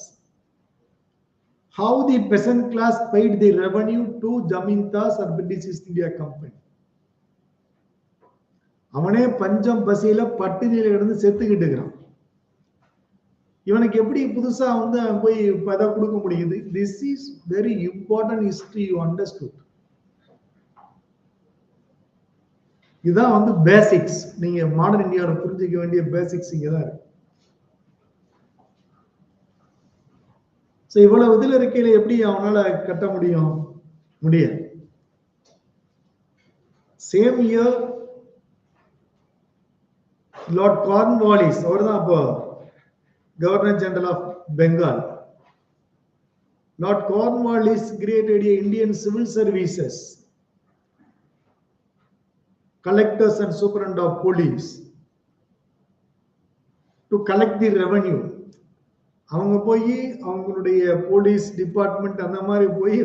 How the peasant class paid the revenue to zamindars or British East India Company? அவனே பஞ்சம் பசியில பட்டினியில இருந்து செத்துக்கிட்டு இருக்கிறான். இவனுக்கு எப்படி புதுசா வந்து போய் பத கொடுக்க முடியுது? This is very important history you understood. இதுதான் வந்து பேசிக்ஸ். நீங்க மாடர்ன் இந்தியாவில் புரிஞ்சுக்க வேண்டிய பேசிக்ஸ் இங்கதான் இருக்கு. சோ இவ்வளவு இதில் இருக்கையில எப்படி அவனால கட்ட முடியும்? முடியாது. சேம் இயர் லார்ட் கார்ன்வாலிஸ், அவர் தான் அப்போ governor general of Bengal. Lord Cornwallis created Indian civil services, collectors and superintendent of police to collect the revenue. அவங்க போய் அவங்களுடைய போலீஸ் டிபார்ட்மெண்ட் அந்த மாதிரி போய்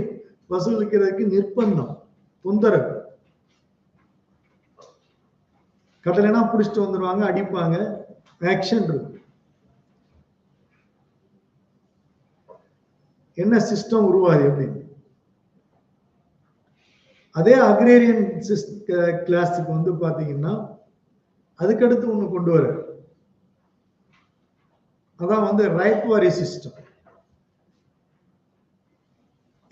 வசூலிக்கிறதுக்கு நிர்பந்தம், தொந்தரவு. கடலைனா பிடிச்சிட்டு வந்துடுவாங்க, அடிப்பாங்க, ஆக்ஷன் இருக்கு. என்ன சிஸ்டம் உருவாது அப்படின்னு. அதே அக்ரேரியன் கிளாஸுக்கு வந்து பாத்தீங்கன்னா அதுக்கடுத்து ஒண்ணு கொண்டு வர, அதான் வந்து ரைட்வாரி சிஸ்டம்.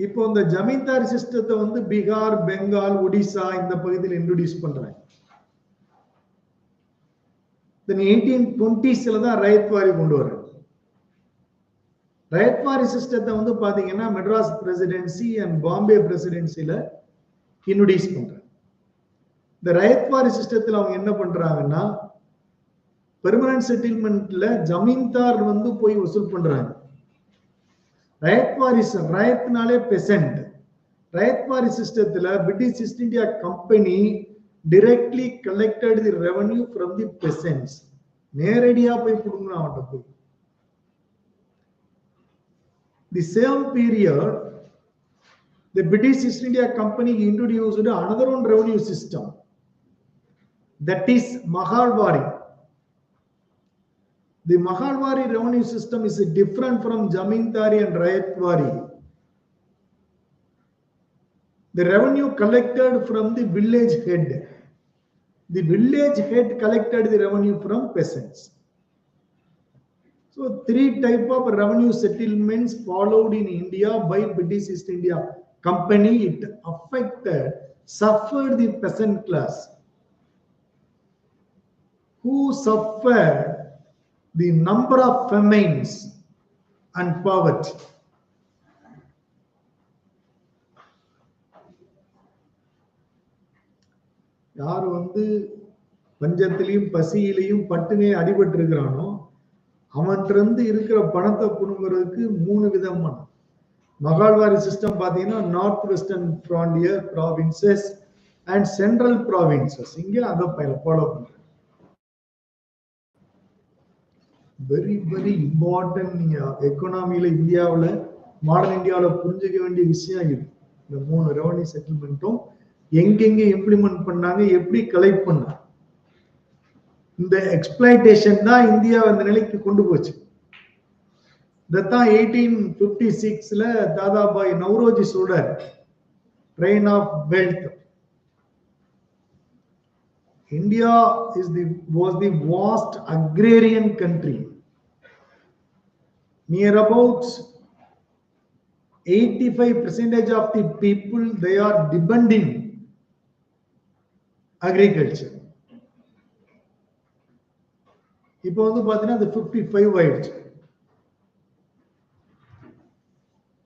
இப்போ இந்த ஜமீன்தாரி சிஸ்டத்தை வந்து பீகார், பெங்கால், ஒடிசா இந்த பகுதியில் இன்ட்ரோடியூஸ் பண்றாங்க. 1820s தான் ரைட்வாரி கொண்டு வர. ரைட்வாரி சிஸ்டத்தை வந்து பாத்தீங்கன்னா மெட்ராஸ் பிரசிடென்சி அண்ட் பாம்பே பிரசிடென்சில இன்ட்ரோடியூஸ் பண்றாங்க. இந்த ரைட்வாரி சிஸ்டத்தில் அவங்க என்ன பண்றாங்கன்னா பெர்மனன்ட் செட்டில்மெண்ட்ல ஜமீன்தார் வந்து போய் வசூல் பண்றாங்க. ரைட்னாலே பெசன்ட். ரைட்வாரி சிஸ்டத்துல British East India company directly collected the revenue from the peasants. நேரடியா போய் கொடுக்கணும் அவன்கிட்ட போய். The same period, the British East India Company introduced another one revenue system, that is Mahalwari. The Mahalwari revenue system is different from Jamindari and Rayatwari. The revenue collected from the village head. The village head collected the revenue from peasants. So 3 type of revenue settlements followed in India by British East India Company. It suffered the peasant class, who suffered the number of famines and poverty. யார் வந்து பஞ்சத்திலையும் பசியிலையும் பட்டினே அடிபட்டு இருக்கிறானோ அவன்கிட்ட இருக்கிற பணத்தை புடுங்கிறதுக்கு 3 விதமான மகால்வாரி system பாத்தீங்கன்னா north western frontier provinces and central provinces. இங்க அதை ஃபாலோ பண்ற வெரி வெரி இம்பார்ட்டன்ட். நீங்க எக்கனாமியில இந்தியாவில் மாடர்ன் இந்தியாவில் புரிஞ்சுக்க வேண்டிய விஷயம் இது. இந்த 3 ரெவன்யூ செட்டில்மெண்ட்டும் எங்கெங்க இம்ப்ளிமெண்ட் பண்ணாங்க, எப்படி கலெக்ட் பண்ணாங்க. இந்த எக்ஸ்பிளைட்டேஷன் தான் இந்தியா அந்த நிலைக்கு கொண்டு போச்சு. இதான் 1856ல தாதாபாய் நவ்ரோஜி சொல்றார், drain of wealth. India was the vast agrarian country. Near about 85% of the people, they are depending agriculture. இப்போ வந்து பாத்தீங்கன்னா அது 55 ஆயிடுச்சு.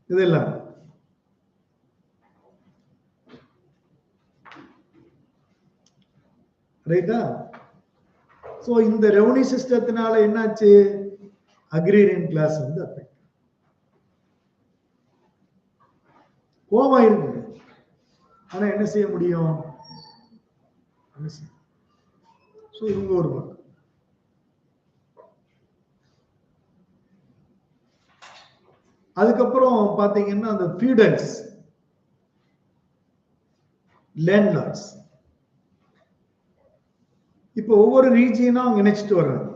இதெல்லாம் ரைட்டா? சோ இந்த ரெவன்யூ சிஸ்டத்தினால என்னாச்சு, அக்ரேரியன் கிளாஸ் வந்து அஃபெக்ட். கோபம் இருக்கு, ஆனா என்ன செய்ய முடியும்? சோ இவங்க ஒரு பக்கம். அதுக்கப்புறம் பாத்தீங்கன்னா அந்த ஃபீடர்ஸ், லேண்ட்லார்ட்ஸ், இப்போ ஒவ்வொரு ரீஜியனா அவங்க நினைச்சிட்டு வர்றாங்க.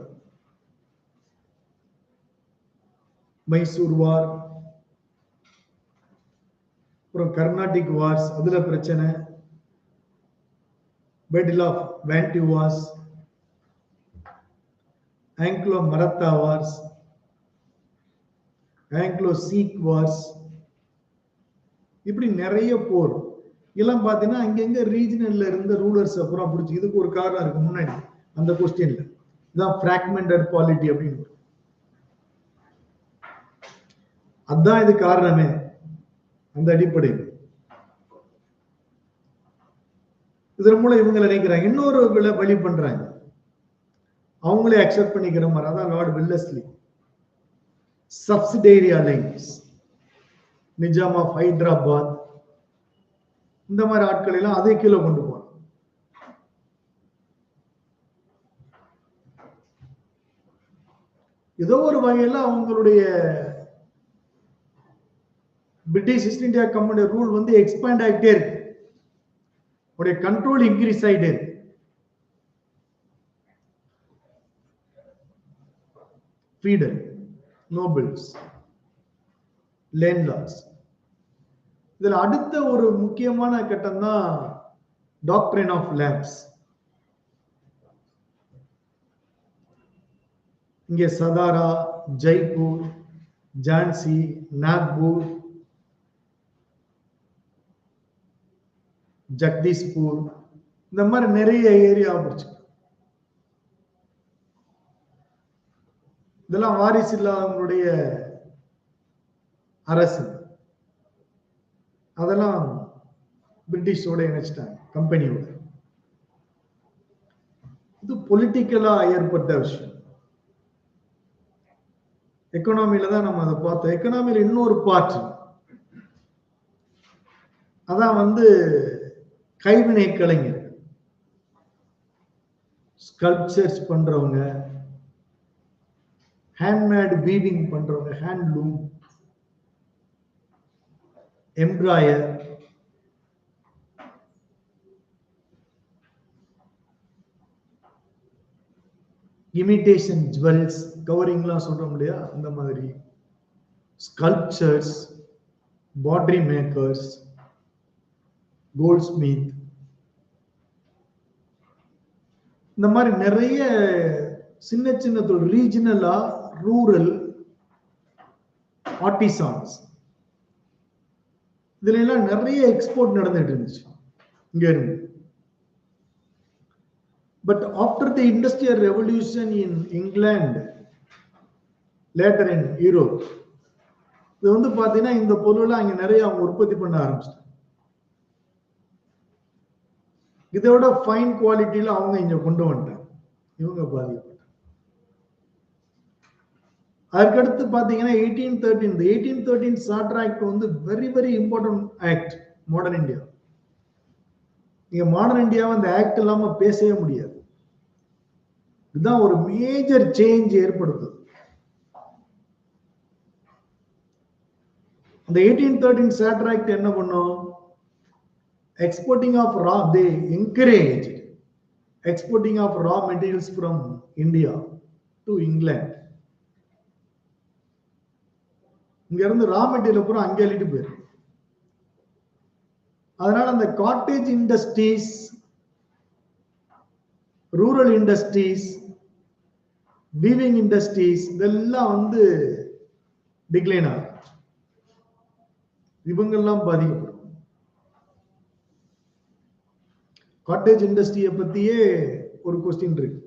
மைசூர் வார், அப்புறம் கர்நாடிக் வார்ஸ், அதுல பிரச்சனை, battle of Wandiwash wars, Anglo Maratha wars, Anglo Sikh wars, இப்படி நிறைய போர். இதெல்லாம் பாத்தீங்கன்னா அங்கங்க ரீஜனல்ல இருந்த ரூலர்ஸ் அப்புறம் பிடிச்சி இதுக்கு ஒரு காரணம் இருக்கு முன்னாடி அந்த கொஸ்டின்ல இதான் பிராக்மெண்டட் பாலிட்டி அப்படின்னு. அதான் இது காரணமே அந்த அடிப்படையில். இதன் மூலம் இவங்க நினைக்கிறாங்க இன்னொரு வழி பண்றாங்க, அவங்களே அக்செப்ட் பண்ணிக்கிற மாதிரி. அதான் Lord Wellesley subsidiary alliance, Nizam of Hyderabad, இந்த மாதிரி ஆட்கள் எல்லாம் அதே கீழே கொண்டு போறாங்க. ஏதோ ஒரு வகையில அவங்களுடைய British East India company rule வந்து எக்ஸ்பேண்ட் ஆகிட்டே இருக்கு, உடைய கண்ட்ரோல் இன்க்ரீஸ் ஆகிட்டே இருக்கு. Feeder, nobles, landlords. இதுல அடுத்த ஒரு முக்கியமான கட்டம் தான் டாக்ட்ரின் ஆஃப் லேப்ஸ். இங்கே சதாரா, ஜெய்ப்பூர், ஜான்சி, நாக்பூர், ஜக்தீஷ்பூர், இந்த மாதிரி நிறைய ஏரியா பிடிச்சு. இதெல்லாம் வாரிசு இல்லாதவங்களுடைய அரசு, அதெல்லாம் பிரிட்டிஷோட இணைச்சிட்டாங்க, கம்பெனியோட. இது பொலிட்டிக்கலா ஏற்பட்ட விஷயம். எக்கனாமில தான் நம்ம அதை பார்த்தோம். எக்கனாமில இன்னொரு பார்ட், அதான் வந்து கைவினை கலைஞர், ஸ்கல்ப்சர்ஸ் பண்றவங்க, ஹேண்ட்மேட் வீவிங் பண்றவங்க, ஹேண்ட்லூம், எம்ப்ராயர், இமிடேஷன் ஜுவல்ஸ், கவரிங்லாம் சொல்றோம் இல்லையா, அந்த மாதிரி sculptures, pottery makers, goldsmith, இந்த மாதிரி நிறைய சின்ன சின்ன தொழில், ரீஜனலா ரூரல் ஆர்டிசான்ஸ், இதுல எல்லாம் நிறைய எக்ஸ்போர்ட் நடந்துட்டு இருந்துச்சு இங்க இருந்து. But after the Industrial Revolution in England, later in Europe, இது வந்து பாத்தீங்கன்னா இந்த பொருளை அங்க நிறைய அவங்க உற்பத்தி பண்ண ஆரம்பிச்சிட்டாங்க. இதோட ஃபைன் குவாலிட்டியில அவங்க இங்க கொண்டு வந்துட்டாங்க, இவங்க பாதிக்கப்பட்டாங்க. அதுக்கடுத்து பாத்தீங்கன்னா 1813 சார்ட்டர் ஆக்ட் வந்து very very important act modern India. நீங்க மாடர்ன் இந்தியாவை அந்த ஆக்ட் இல்லாம பேசவே முடியாது. இதுதான் ஒரு மேஜர் சேஞ்ச் ஏற்படுத்துது. அந்த 1813 சார்ட்டர் ஆக்ட் என்ன பண்ணும், exporting of raw, they encouraged exporting of raw materials from India to England. இங்க இருந்து ரா மெட்டீரியல் பூரா அங்கே அள்ளிட்டு போயிரு. அதனால அந்த cottage industries, rural industries, weaving industries இதெல்லாம் வந்து டிக்ளைன் ஆகும். இவங்கெல்லாம் பாதிக்கப்படும். காட்டேஜ் இண்டஸ்ட்ரியை பத்தியே ஒரு கொஸ்டின் இருக்கு.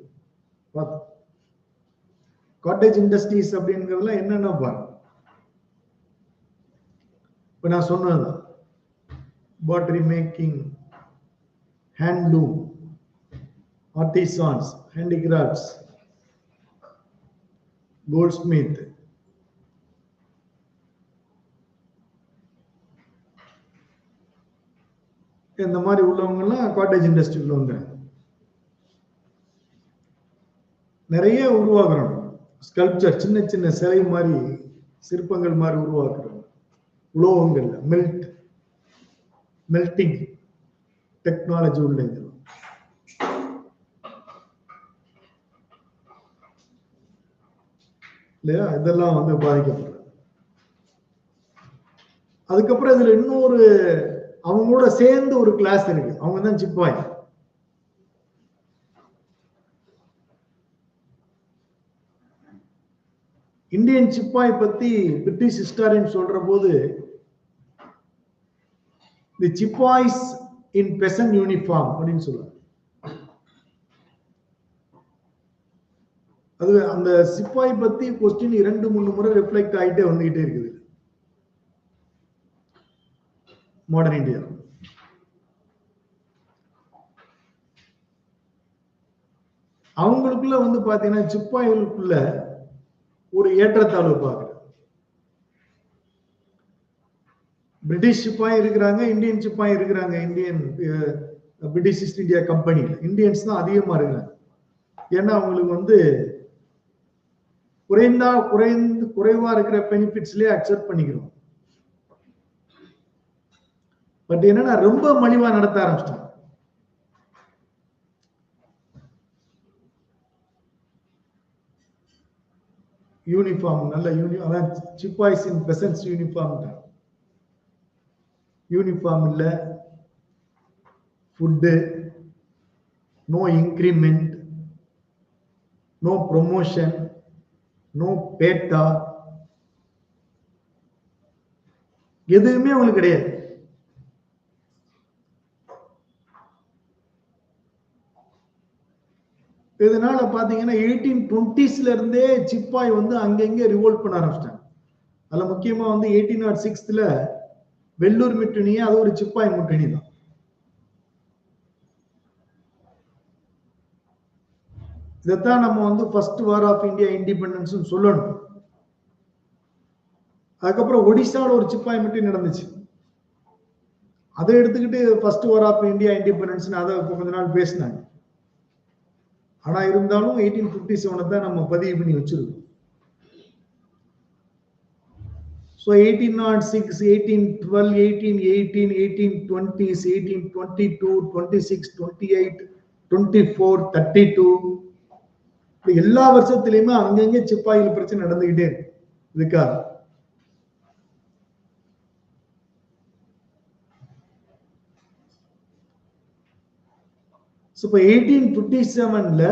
காட்டேஜ் இண்டஸ்ட்ரீஸ் அப்படிங்கிறதுலாம் என்னன்னா பாருங்க. இப்ப நான் சொன்னதுதான் pottery making, handloom, artisans, handicrafts, goldsmith, இந்த மாதிரி உள்ளவங்க எல்லாம் காட்டேஜ் இண்டஸ்ட்ரியில் வந்தாங்க. நிறைய உருவாக்குறோம். ஸ்கல்ப்சர், சின்ன சின்ன சிலை மாதிரி, சிற்பங்கள் மாதிரி உருவாக்குறோம். உலோகங்கள், மெல்டிங் டெக்னாலஜி உள்ள இல்லையா, இதெல்லாம் வந்து பாதிக்கப்படுறது. அதுக்கப்புறம் இதுல இன்னொரு அவங்களோட சேர்ந்து ஒரு கிளாஸ் இருக்கு, அவங்க தான் சிப்பாய். இந்தியன் சிப்பாய் பத்தி பிரிட்டிஷ் ஹிஸ்டாரியன் சொல்ற போது the Chippewas in peasant uniform அப்படின்னு சொல்லுவாங்க. அது அந்த சிப்பாய் பத்தி கொஸ்டின் 2-3 முறை ரிஃப்ளெக்ட் ஆயிட்டே வந்துகிட்டே இருக்குது மாடர்ன் இந்தியா. அவங்களுக்குள்ள வந்து பாத்தீங்கன்னா சிப்பாய்களுக்குள்ள ஒரு ஏற்றத்தாழ்வு பார்க்குறேன். பிரிட்டிஷ் சிப்பாய் இருக்கிறாங்க, இந்தியன் சிப்பாய் இருக்கிறாங்க. இந்தியன் பிரிட்டிஷ் ஈஸ்ட் இந்தியா கம்பெனியில் இந்தியன்ஸ் தான் அதிகமா இருக்கிறாங்க. ஏன்னா அவங்களுக்கு வந்து குறைவா இருக்கிற பெனிஃபிட்ஸ்லயே அக்செப்ட் பண்ணிக்கிறோம். பட் என்னன்னா ரொம்ப மலிவா நடத்த ஆரம்பிச்சிட்டாங்க. யூனிஃபார்ம் நல்ல அதான் சிப்பாய்ஸ் இன் பெசன்ஸ் யூனிஃபார்ம் தான். யூனிஃபார்ம் இல்ல, food, no increment, no promotion, no batta, எதுவுமே அவங்களுக்கு கிடையாது. இதனால பாத்தீங்கன்னா 1820s இருந்தே சிப்பாய் வந்து அங்கங்க ரிவோல்ட் பண்ண ஆரம்பிச்சிட்டாங்க. அதுல முக்கியமா வந்து 1806 வெள்ளூர் முற்றுகையே அது ஒரு சிப்பாய் முற்றுகை தான். இதைத்தான் நம்ம வந்து first war of India independence சொல்லணும். அதுக்கப்புறம் ஒடிசால ஒரு சிப்பாய் முற்றுகை நடந்துச்சு. அதை எடுத்துக்கிட்டு first war of India independence அதை கொஞ்ச நாள் பேசினாங்க. ஆனா இருந்தாலும் 1857 தான் நம்ம பதிவு பண்ணி வச்சிருக்கோம். So 1806, 1812, 1818, 1820s, 1822, 26, 28, 24, 32 எல்லா வருஷத்திலயுமே அங்கங்க சிப்பாய்கள் பிரச்சனை நடந்துகிட்டே இருக்கு. இதுக்காக இப்ப 1857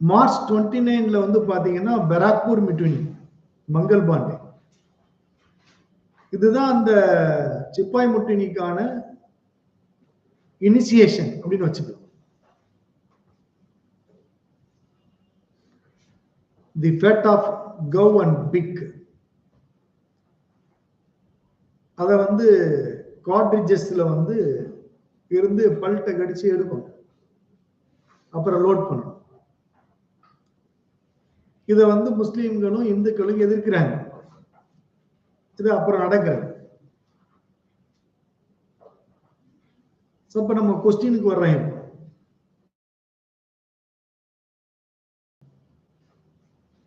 மார்ச் 29 வந்து பாத்தீங்கன்னா பராக்பூர் மிட்டுனி மங்கள் பாண்டே, இதுதான் அந்த சிப்பாய் முற்றுகைக்கான இனிஷியேஷன் அப்படின்னு வச்சுக்கலாம். The fat of cow and pig அத வந்து கார்ட்ரிட்ஜஸ்ல வந்து இருந்து பல்ட்ட கடிச்சு எடுக்கும், அப்புறம் லோட் பண்ணும். இத வந்து முஸ்லிம்களும் இந்துக்களும் எதிர்க்கிறாங்க. இது அப்புறம் நடக்கிறது. இப்ப நம்ம கொஸ்டினுக்கு வர்றோம்.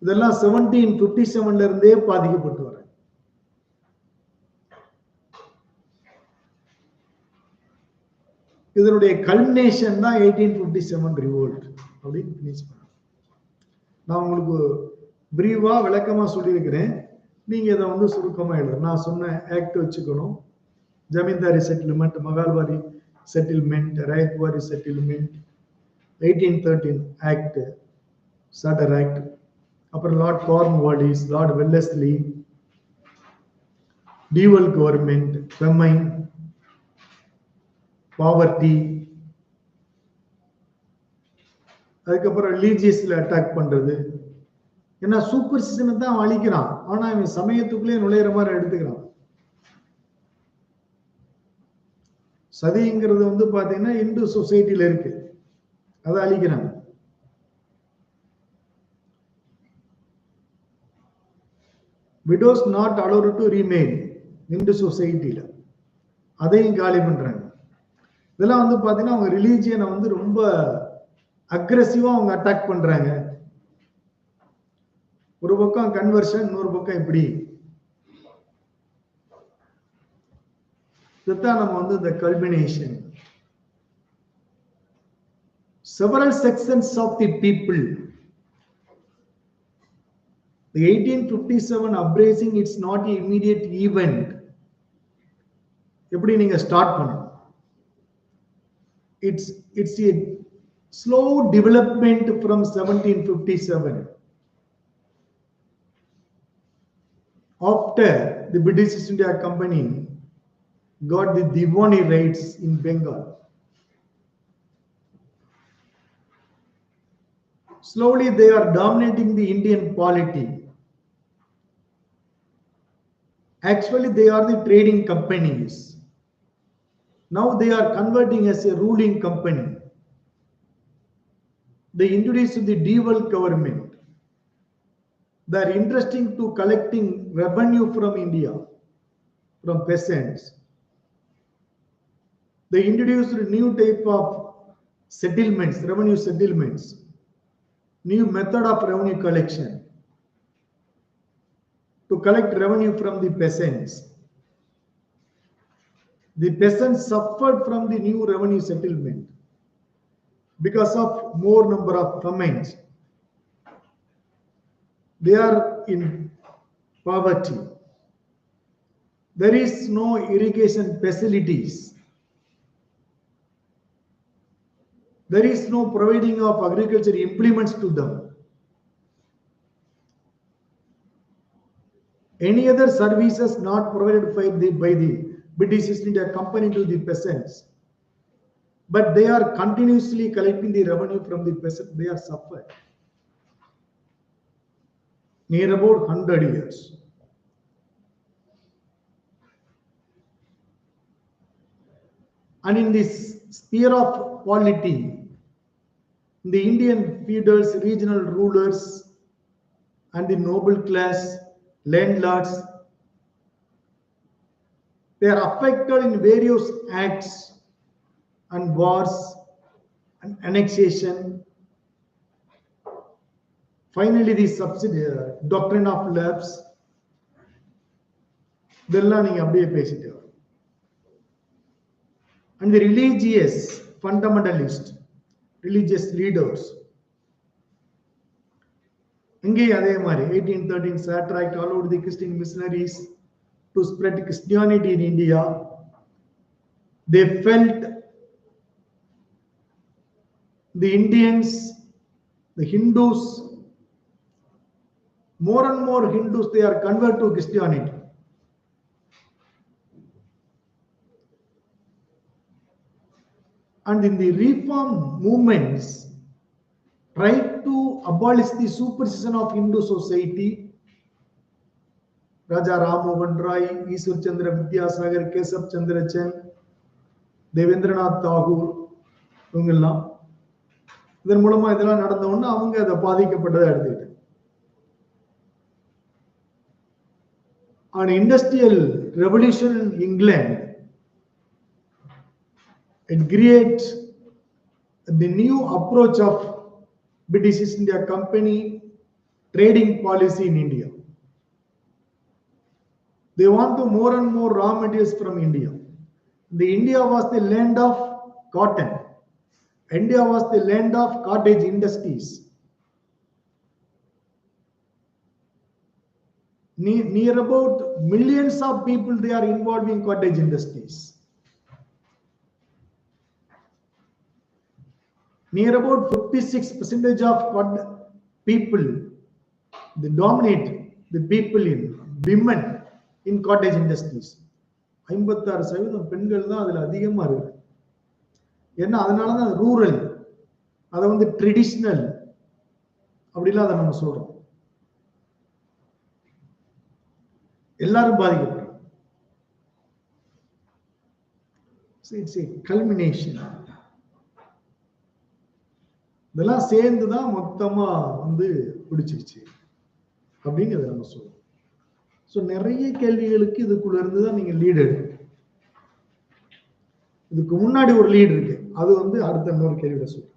இதெல்லாம் 1757 இருந்தே பாதிக்கப்பட்டு வர. இதனுடைய கல்மினேஷன் தான் 1857 ரிவோல்ட் அப்படின்னு பினிஷ் பண்ண. நான் உங்களுக்கு பிரீவா விளக்கமா சொல்லியிருக்கிறேன். நீங்க இதை வந்து சுருக்கமா எழுத. நான் சொன்ன ஆக்ட் வச்சுக்கணும். Zamindari settlement, Mahalwari settlement, Ryotwari settlement, 1813 act, charter act, அப்புறம் lord Cornwallis, lord Wellesley, dual government, famine, poverty, அதுக்கப்புறம் ரிலீஜியஸ்ல அட்டாக் பண்றது. ஏன்னா சூப்பர்ஸ்டிஷனை தான் அழிக்கிறான், ஆனா இவன் சமயத்துக்குள்ளே நுழையிற மாதிரி எடுத்துக்கிறான். சதிங்கிறது வந்து பாத்தீங்கன்னா இந்து சொசைட்டில இருக்கு, அதை அழிக்கிறாங்க. Widows not allowed to remain Hindu சொசைட்டில, அதையும் காலி பண்றாங்க. இதெல்லாம் வந்து பாத்தீங்கன்னா அவங்க ரிலீஜியனை வந்து ரொம்ப அக்ரெசிவா அவங்க அட்டாக் பண்றாங்க. ஒரு பக்கம் கன்வர்ஷன், இன்னொரு பக்கம் இப்படி. இதுதான் நம்ம வந்து இந்த culmination. Several sections of the people. The 1857 uprising, it's not an immediate event. எப்படி நீங்க ஸ்டார்ட் பண்ணணும்? It's a slow development from 1757. After the British East India Company got the Diwani rights in Bengal. Slowly they are dominating the Indian polity. Actually, they are the trading companies. Now they are converting as a ruling company. They introduced the dual government. They are interested to collecting revenue from India, from peasants. They introduced a new type of settlements, revenue settlements, new method of revenue collection to collect revenue from the peasants. The peasants suffered from the new revenue settlement because of more number of famines. They are in poverty. There is no irrigation facilities. There is no providing of agriculture implements to them. Any other services not provided by the British East India Company to the peasants. But they are continuously collecting the revenue from the peasants. They are suffered. Near about 100 years. And in this sphere of polity, the Indian feudals, regional rulers, and the noble class, landlords, they are affected in various acts and wars and annexation. Finally, the subsidy, doctrine of lapse. இதெல்லாம் நீங்க அப்படியே பேசிட்டு and the religious fundamentalist, religious leaders. இங்கே அதே மாதிரி 1813 Satract allowed the Christian missionaries to spread Christianity in India. They felt the Indians, the Hindus, more and more Hindus, they are converted to Christianity. And in the reform movements, tried to abolish the superstition of Hindu society. Raja Ram Mohan Rai, Ishwar Chandra Vidyasagar, Kesab Chandra Chen, Devendranath Tagore, இவங்கெல்லாம் இதன் மூலமா இதெல்லாம் நடந்த உடனே அவங்க அதை பாதிக்கப்பட்டதை எடுத்துக்கிட்டு an industrial revolution in England, it creates the new approach of British East India Company trading policy in India. They want to more and more raw materials from India. The India was the land of cotton. India was the land of cottage industries. Near about millions of people, they are involved in cottage industries. Near about 56% of people, they dominate the people in women in cottage industries. 56% பெண்கள் தான் அதுல அதிகமா இருக்கு. ஏன்னா அதனால தான் rural, அதை வந்து ட்ரெடிஷனல் அப்படிலாம் அதை நம்ம சொல்றோம். எல்லாரும் பாதிக்கப்படுறாங்க. It's a culmination. இதெல்லாம் சேர்ந்துதான் மொத்தமா வந்து பிடிச்சிருச்சு அப்படிங்கிறத நம்ம சொல்றோம். ஸோ நிறைய கேள்விகளுக்கு இதுக்குள்ள இருந்துதான் நீங்க லீடு எடுக்கணும். இதுக்கு முன்னாடி ஒரு லீடு இருக்கு, அது வந்து அடுத்த இன்னொரு கேள்வியில சொல்றோம்.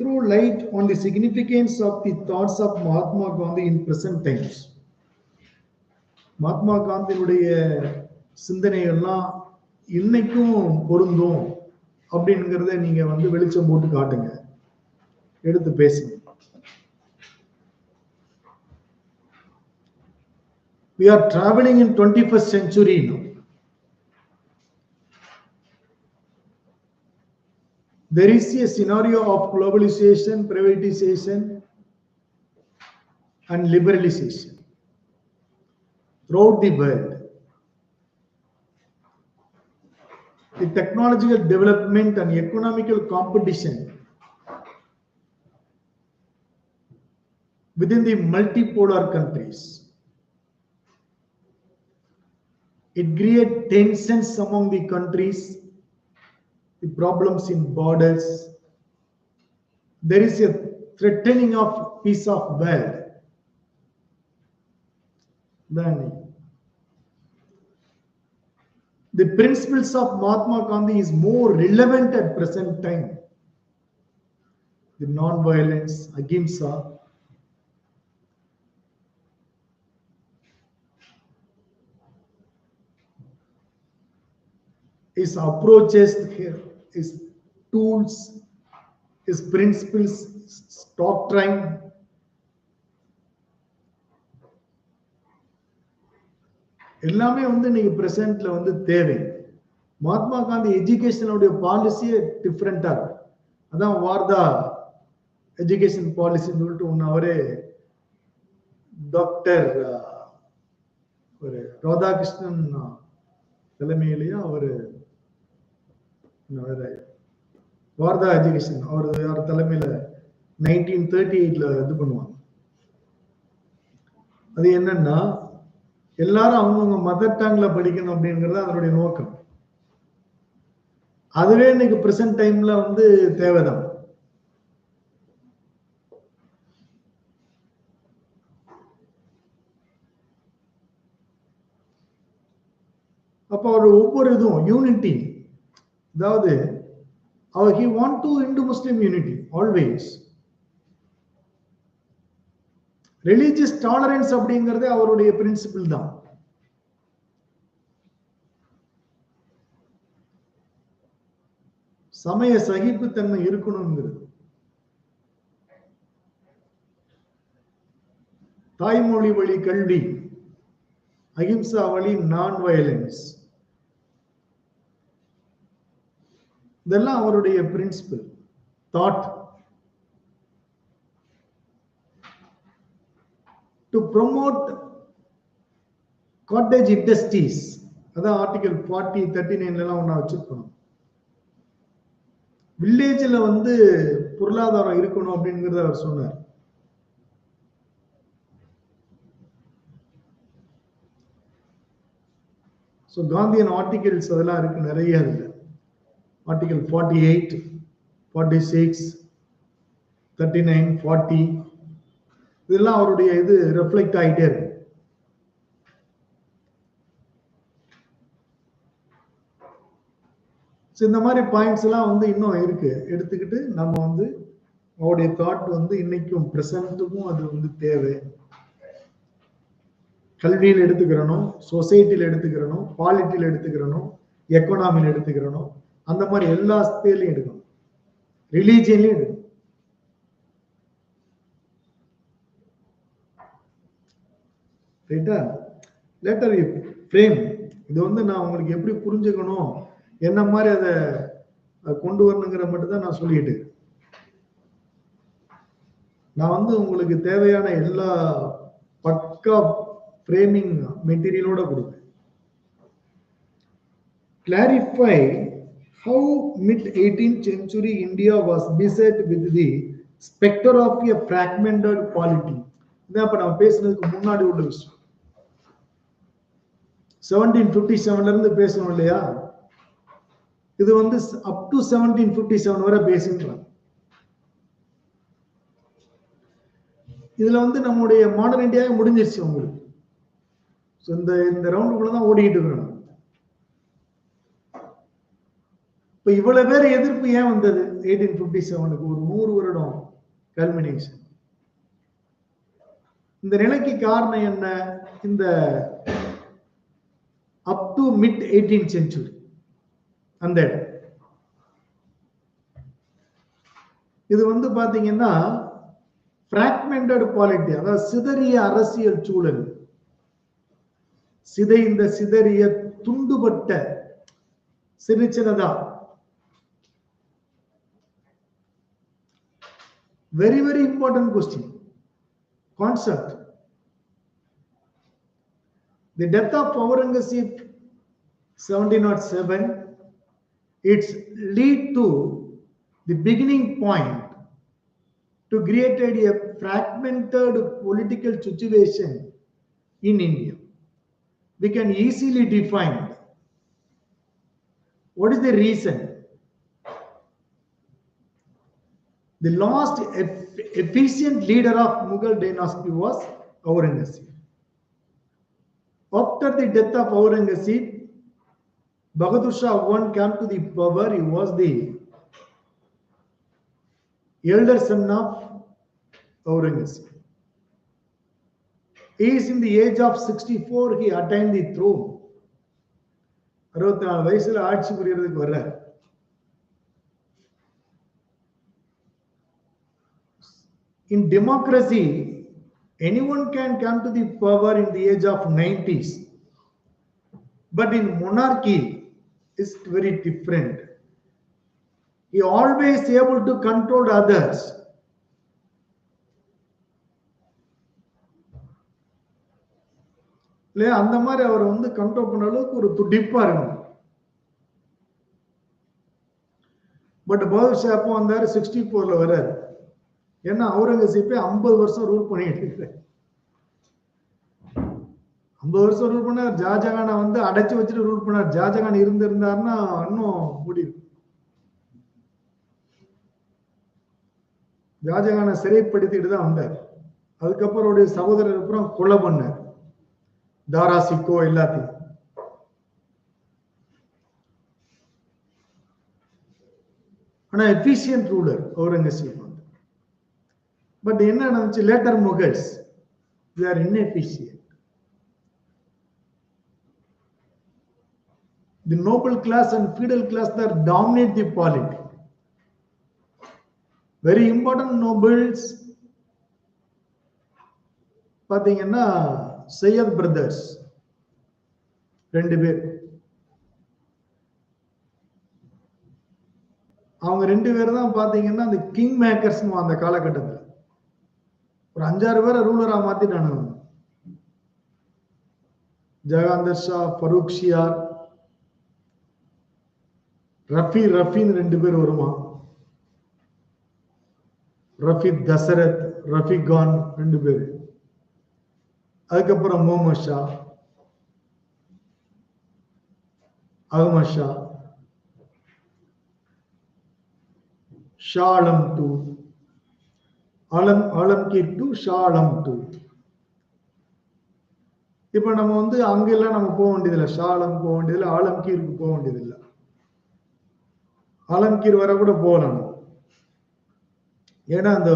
Throw light on the significance of the thoughts of Mahatma Gandhi in present times. Mahatma காந்தியினுடைய சிந்தனைகள்லாம் இன்னைக்கும் பொருந்தும் அப்படிங்கிறத நீங்க வந்து வெளிச்சம் போட்டு காட்டுங்க, எடுத்து பேசுங்க. We are traveling in 21st century now. there is a scenario of globalization, privatization, and liberalization throughout the world. The technological development and economical competition within the multipolar countries. It creates tensions among the countries, the problems in borders. There is a threatening of peace of world. Then the principles of Mahatma Gandhi is more relevant at present time. The non-violence, ahimsa, his approaches, his tools, his principles, doctrine. எல்லாமே இன்னைக்கு பிரசன்ட்ல தேவை. மகாத்மா காந்தி எஜுகேஷனுடைய பாலிசியே டிஃப்ரெண்டா இருக்கு. அதான் Wardha education பாலிசின்னு சொல்லிட்டு ஒன்னு அவரே doctor ஒரு ராதாகிருஷ்ணன் தலைமையிலேயே அவரு வார்தா எஜுகேஷன் அவர் தலைமையில 1938ல இது பண்ணுவாங்க. அது என்னன்னா எல்லாரும் அவங்கவுங்க மதர் டங்ல படிக்கணும் அப்படிங்கிறது அதனுடைய நோக்கம். அதுவே இன்னைக்கு பிரசன்ட் டைம்ல தேவைதான். அப்ப அவர் ஒவ்வொரு இதுவும் யூனிட்டி, அதாவது he want to Indo-Muslim unity always. Religious tolerance அப்படிங்கிறது அவருடைய பிரின்சிபிள் தான். சமய சகிப்புத்தன்மை இருக்கணுங்கிறது. தாய்மொழி வழி கல்வி, அஹிம்சா வழி நான் வயலன்ஸ், இதெல்லாம் அவருடைய principle thought. To promote cottage industries, அதான் ஆர்டிகல் 40, 39 எல்லாம் ஒண்ணா வச்சிருக்கணும். வில்லேஜ்ல பொருளாதாரம் இருக்கணும் அப்படிங்கறத அவர் சொன்னார். ஸோ காந்தியன் ஆர்டிகல்ஸ் அதெல்லாம் இருக்கு, நிறைய இருக்கு. ஆர்டிகல் 48, 46, 39, 40 இதெல்லாம் அவருடைய இது ரெஃப்ளெக்ட் ஆகிட்டே இருக்கு. இந்த மாதிரி பாயிண்ட்ஸ் எல்லாம் இன்னும் இருக்கு. எடுத்துக்கிட்டு நம்ம அவருடைய தாட் இன்னைக்கும் பிரசன்ட்டுக்கும் அது தேவை. கல்வியில் எடுத்துக்கிறணும், சொசைட்டியில் எடுத்துக்கிறணும், பாலிட்டியில் எடுத்துக்கிறணும், எக்கனாமியில் எடுத்துக்கிறணும், அந்த மாதிரி எல்லா ஸ்பேர்லையும் எடுக்கணும், ரிலீஜியன்லையும் எடுக்கணும். ரைட்டா? லேட்டர் ஃப்ரேம் இது நான் உங்களுக்கு எப்படி புரிஞ்சுக்கணும், என்ன மாதிரி அதை கொண்டு வரணுங்கிற மட்டும் தான் நான் சொல்லிட்டு. நான் உங்களுக்கு தேவையான எல்லா பக்கா ஃப்ரேமிங் மெட்டீரியலோட கொடுப்பேன். Clarify how mid-18th century India was beset with the specter of a fragmented polity. இதான் இப்ப நம்ம பேசுனதுக்கு முன்னாடி உள்ள விஷயம். 1757ல இருந்து பேசணும் இல்லையா? இது up to 1757 வரை பேசுறாங்க. இதுல நம்முடைய மாடர்ன் இந்தியாவே முடிஞ்சிருச்சு உங்களுக்கு. இந்த ரவுண்டுக்குள்ள தான் ஓடிக்கிட்டு இருக்கிறோம். இப்ப இவ்வளவு பேர் எதிர்ப்பு ஏன் வந்தது 1857க்கு? ஒரு 100 வருடம் கல்மினேஷன். இந்த நிலைக்கு காரணம் என்ன? இந்த up to mid 18th century அந்த இடம். இது பாத்தீங்கன்னா பிராக்மெண்டட் பாலிட்டி, அதாவது சிதறிய அரசியல் சூழல், சிதறிய துண்டுபட்ட சிறு சின்னதா Very, very important question. Concept. The death of Aurangzeb 1707, it's lead to the beginning point to create a fragmented political situation in India. We can easily define what is the reason. The last efficient leader of Mughal dynasty was Aurangzeb. After the death of Aurangzeb, Bahadur Shah I came to the power. He was the elder son of Aurangzeb. He is in the age of 64. He attained the throne. 64 வயசுல ஆட்சி புரியறதுக்கு வர்றார். In democracy, anyone can come to the power in the age of 90s. But in monarchy, it's very different. He always able to control others. அந்த மாதிரி அவர் வந்து control பண்ண அளவுக்கு ஒரு துடிப்பா இருக்கும். பட் பகதூர் ஷா அப்போ வந்தாரு 64ல வர்றாரு. ஏன்னா அவுரங்கசீப்பே 50 வருஷம் ரூல் பண்ணிட்டு இருக்காரு. 50 வருஷம் ரூல் பண்ணார். ஷாஜகானை வந்து அடைச்சு வச்சுட்டு ரூல் பண்ணார். ஷாஜகான் இருந்திருந்தாருன்னா இன்னும் முடியும். ஷாஜகானை சிறைப்படுத்திட்டு தான் வந்தார். அதுக்கப்புறம் அவருடைய சகோதரர் அப்புறம் கொலை பண்ணார். தாரா சிக்கோ எல்லாத்தையும். ஆனா எஃபிஷியன்ட் ரூலர் அவுரங்கசீப் வந்து. பட் என்ன நடந்துச்சு? Later Mughals they are inefficient. The noble class and feudal class that dominate the polity. Very important nobles பாத்தீங்கன்னா சையத் பிரதர்ஸ் 2 பேர். அவங்க 2 பேர் தான் பாத்தீங்கன்னா அந்த கிங் மேக்கர்ஸ் அந்த காலகட்டத்தில் ஒரு 5-6 பேரை ரூலரா மாத்திட்டானுங்க. ஜஹாங்கீர் ஷா, ஃபரூக் ஷியார், ரஃபின்னு 2 பேர் வருமா. ரஃபி தசரத், ரஃபி கான் 2 பேர். அதுக்கப்புறம் முகமது ஷா, அகமது ஷா, ஷா ஆலம் 2, ஆலம்கீர் 2, ஷா ஆலம் 2. இப்ப நம்ம வந்து அங்கெல்லாம் நம்ம போக வேண்டியதில்லை. ஷா ஆலம் போக வேண்டியதில்லை, ஆலம்கீருக்கு போக வேண்டியதில்லை. ஆலம்கீர் வர கூட போகலாம். ஏன்னா அந்த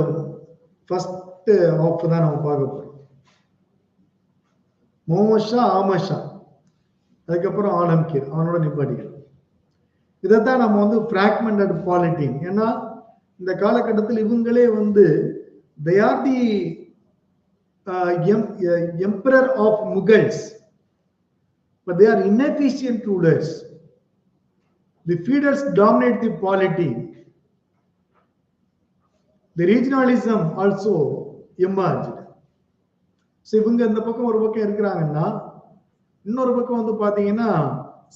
ஃபர்ஸ்ட் ஆஃப் தான் நம்ம பார்க்க போறோம். முகமது ஷா, அகமது ஷா, அதுக்கப்புறம் ஆலம்கீர், அவனோட நிப்பாட்டிகள். இதைத்தான் நம்ம வந்து பிராக்மெண்டட் பாலிட்டி. ஏன்னா இந்த காலகட்டத்தில் இவங்களே வந்து they are the emperor of Mughals, but they are inefficient rulers. The feudals dominate the polity. The regionalism also emerged. So இவங்க இந்த பக்கம் ஒரு பக்கம் இருக்கிறாங்கன்னா, இன்னொரு பக்கம் வந்து பாத்தீங்கன்னா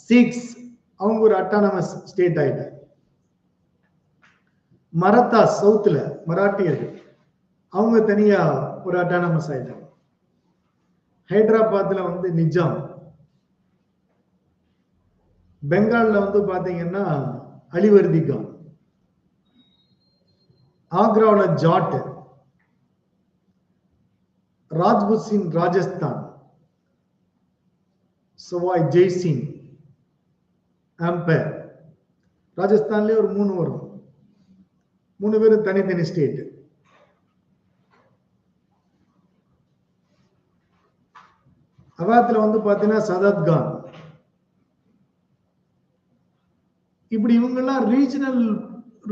சிக்ஸ் அவங்க ஒரு அட்டானமஸ் ஸ்டேட் ஆயிட்டாங்க. மராத்தா சவுத்துல மராட்டியர்கள் அவங்க தனியா ஒரு அட்டானமஸ் ஆயிட்டாங்க. ஹைதராபாத்ல வந்து நிஜாம், பெங்கால்ல வந்து பாத்தீங்கன்னா அலிவர்தி கான், ஆக்ராவில் ஜாட், ராஜ்புத் சிங் ராஜஸ்தான், சவாய் ஜெய்சிங் அம்பையர். ராஜஸ்தான்லயே ஒரு 3 வரும். 3 பேரும் தனித்தனி ஸ்டேட். அவாத்துல வந்து பாத்தீங்கன்னா சதாத் கான். இப்படி இவங்க எல்லாம் ரீஜனல்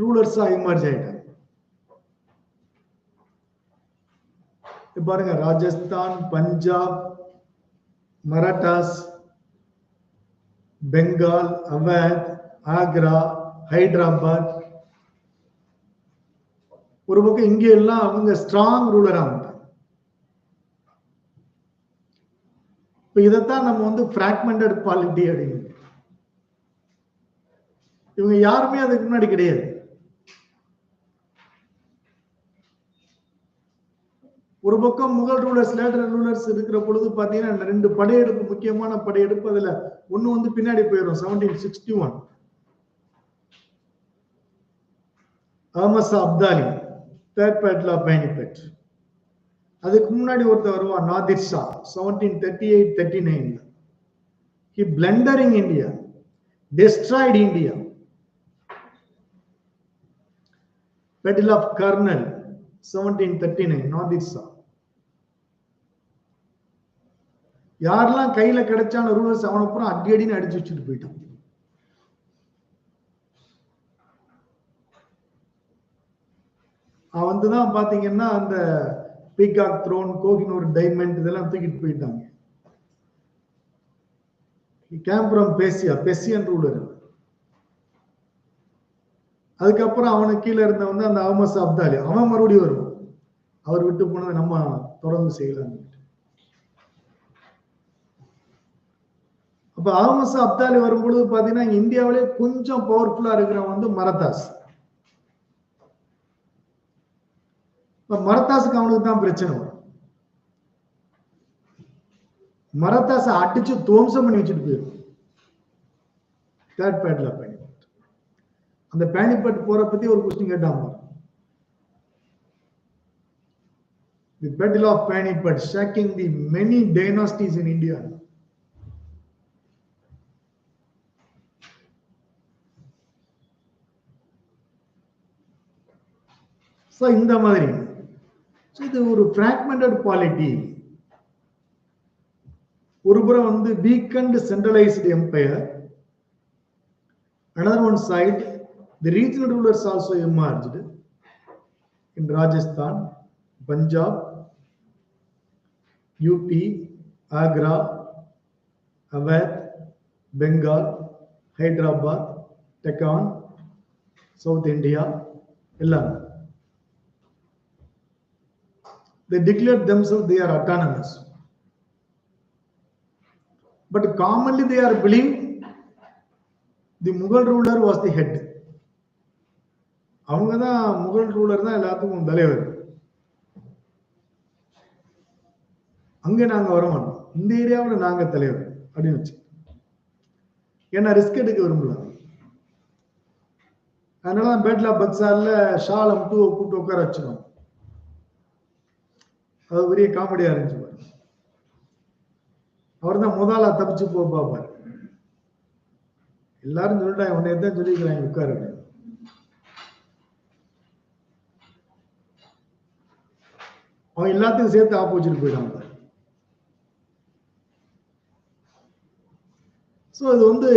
ரூலர்ஸா எமர்ஜ் ஆயிட்டாங்க. பாருங்க, ராஜஸ்தான், பஞ்சாப், மராட்டாஸ், பெங்கால், அவத், ஆக்ரா, ஹைதராபாத், ஒரு பக்கம் இங்க எல்லாம் அவங்க ஸ்ட்ராங் ரூலரா இருந்தாங்க. இப்ப இதைத்தான் நம்ம வந்து பிராக்மெண்டட் பாலிட்டி அப்படின்னு. இவங்க யாருமே அதுக்கு முன்னாடி கிடையாது. ஒரு பக்கம் முகல் ரூலர்ஸ், லேட்டர் ரூலர்ஸ் இருக்கிற பொழுது பாத்தீங்கன்னா 2 படையெடுப்பு, முக்கியமான படையெடுப்பு. அதுல ஒண்ணு வந்து பின்னாடி போயிடும் 1761 Ahmad Abdali, third battle of Panipat. அதுக்கு முன்னாடி ஒருத்தர் வருவான் Nadir Shah 1738-39. he blundering India, destroyed India. Battle of Karnal 1739 Nadir Shah. யாரெல்லாம் கையில கிடைச்சான ரூலர்ஸ் அவனை அப்புறம் அடின்னு அடிச்சு வச்சுட்டு போயிட்டான். அவன் வந்துதான் பாத்தீங்கன்னா அந்த பீகாக் த்ரோன், கோஹினூர் டைமண்ட் இதெல்லாம் தூக்கிட்டு போயிட்டாங்க. Persian ruler. அதுக்கப்புறம் அவனுக்கு கீழே இருந்தவன் அந்த அஹமத் அப்தாலி, அவன் மறுபடியும் வருவான். அவர் விட்டு போனதை நம்ம தொடர்ந்து செய்யலாம். அப்ப அஹமத் அப்தாலி வரும்பொழுது பாத்தீங்கன்னா இந்தியாவிலே கொஞ்சம் பவர்ஃபுல்லா இருக்கிறவன் வந்து மரத்தாஸ். மரத்தாஸுக்கு அவனுக்கு தான் பிரச்சனை வரும். மரத்தாசை அடிச்சு துவம்சம் பண்ணி வச்சுட்டு போயிடும். Third battle of Panipat. அந்த பானிபட் போற பத்தி ஒரு கொஸ்டின் கேட்டாங்க. The Battle of Panipat shaking the many dynasties in India. So இந்த மாதிரி இது ஒரு fragmented polity. ஒரு புறம் வந்து weakened centralized empire, another one side the regional rulers also emerged in Rajasthan, Punjab, UP, Agra, Awadh, Bengal, Hyderabad, Deccan, South India, எல்லாம். They declared themselves they are autonomous. But commonly they are believed the Mughal ruler was the head. அவங்க தான் Mughal ruler தான் எல்லாத்துக்கும் தலைவர். அங்க நாங்க வர மாட்டோம், இந்த ஏரியாவில் நாங்க தலைவர் அப்படின்னு வச்சு. ஏன்னா ரிஸ்க் எடுக்க விரும்பல. அதனால பேட்லா பக்சார்ல ஷாலம் கூப்பிட்டு உட்கார வச்சிடும். அது பெரிய காமெடியா இருந்துச்சு. அவர் தான் முதலா தப்பிச்சு போ பாப்பார். எல்லாரும் சொல்லிட்டாங்க, உன்னை தான் சொல்லிக்கிறாங்க உட்காரு. அவன் எல்லாத்துக்கும் சேர்த்து ஆப்போசிட் போயிட்டாங்க. So இது வந்து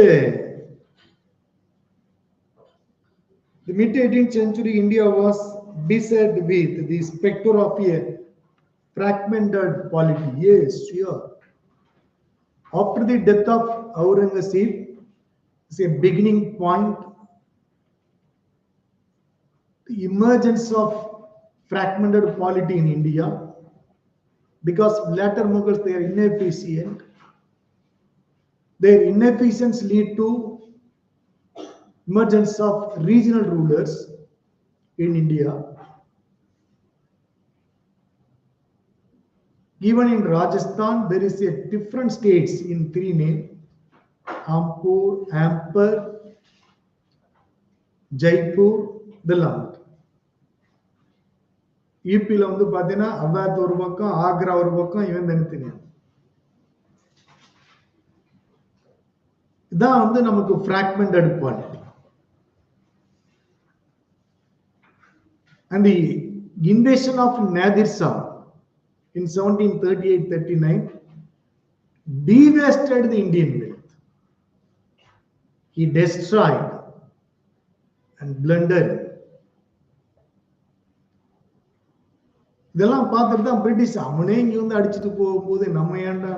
the mid 18th century India was beset with the specter of a fragmented polity. Yes, sure. After the death of Aurangzeb is a beginning point. The emergence of fragmented polity in India, because later Mughals, they are inefficient. Their inefficiency lead to emergence of regional rulers in India. Even in Rajasthan, there is a different states in 3 names: Ampur, Ampur, Jaipur, இதெல்லாம். யூபில வந்து பாத்தீங்கன்னா அவாத் ஒரு பக்கம், ஆக்ரா ஒரு பக்கம், இவன் தனித்தனியா. இதான் வந்து நமக்கு fragmented polity. And the invasion of Nadir Shah in 1738-39 devastated the Indian wealth. He destroyed and blundered. இதெல்லாம் பார்த்துட்டு தான் பிரிட்டிஷ் அவனே இங்க வந்து அடிச்சுட்டு போகும்போது நம்ம ஏன்டா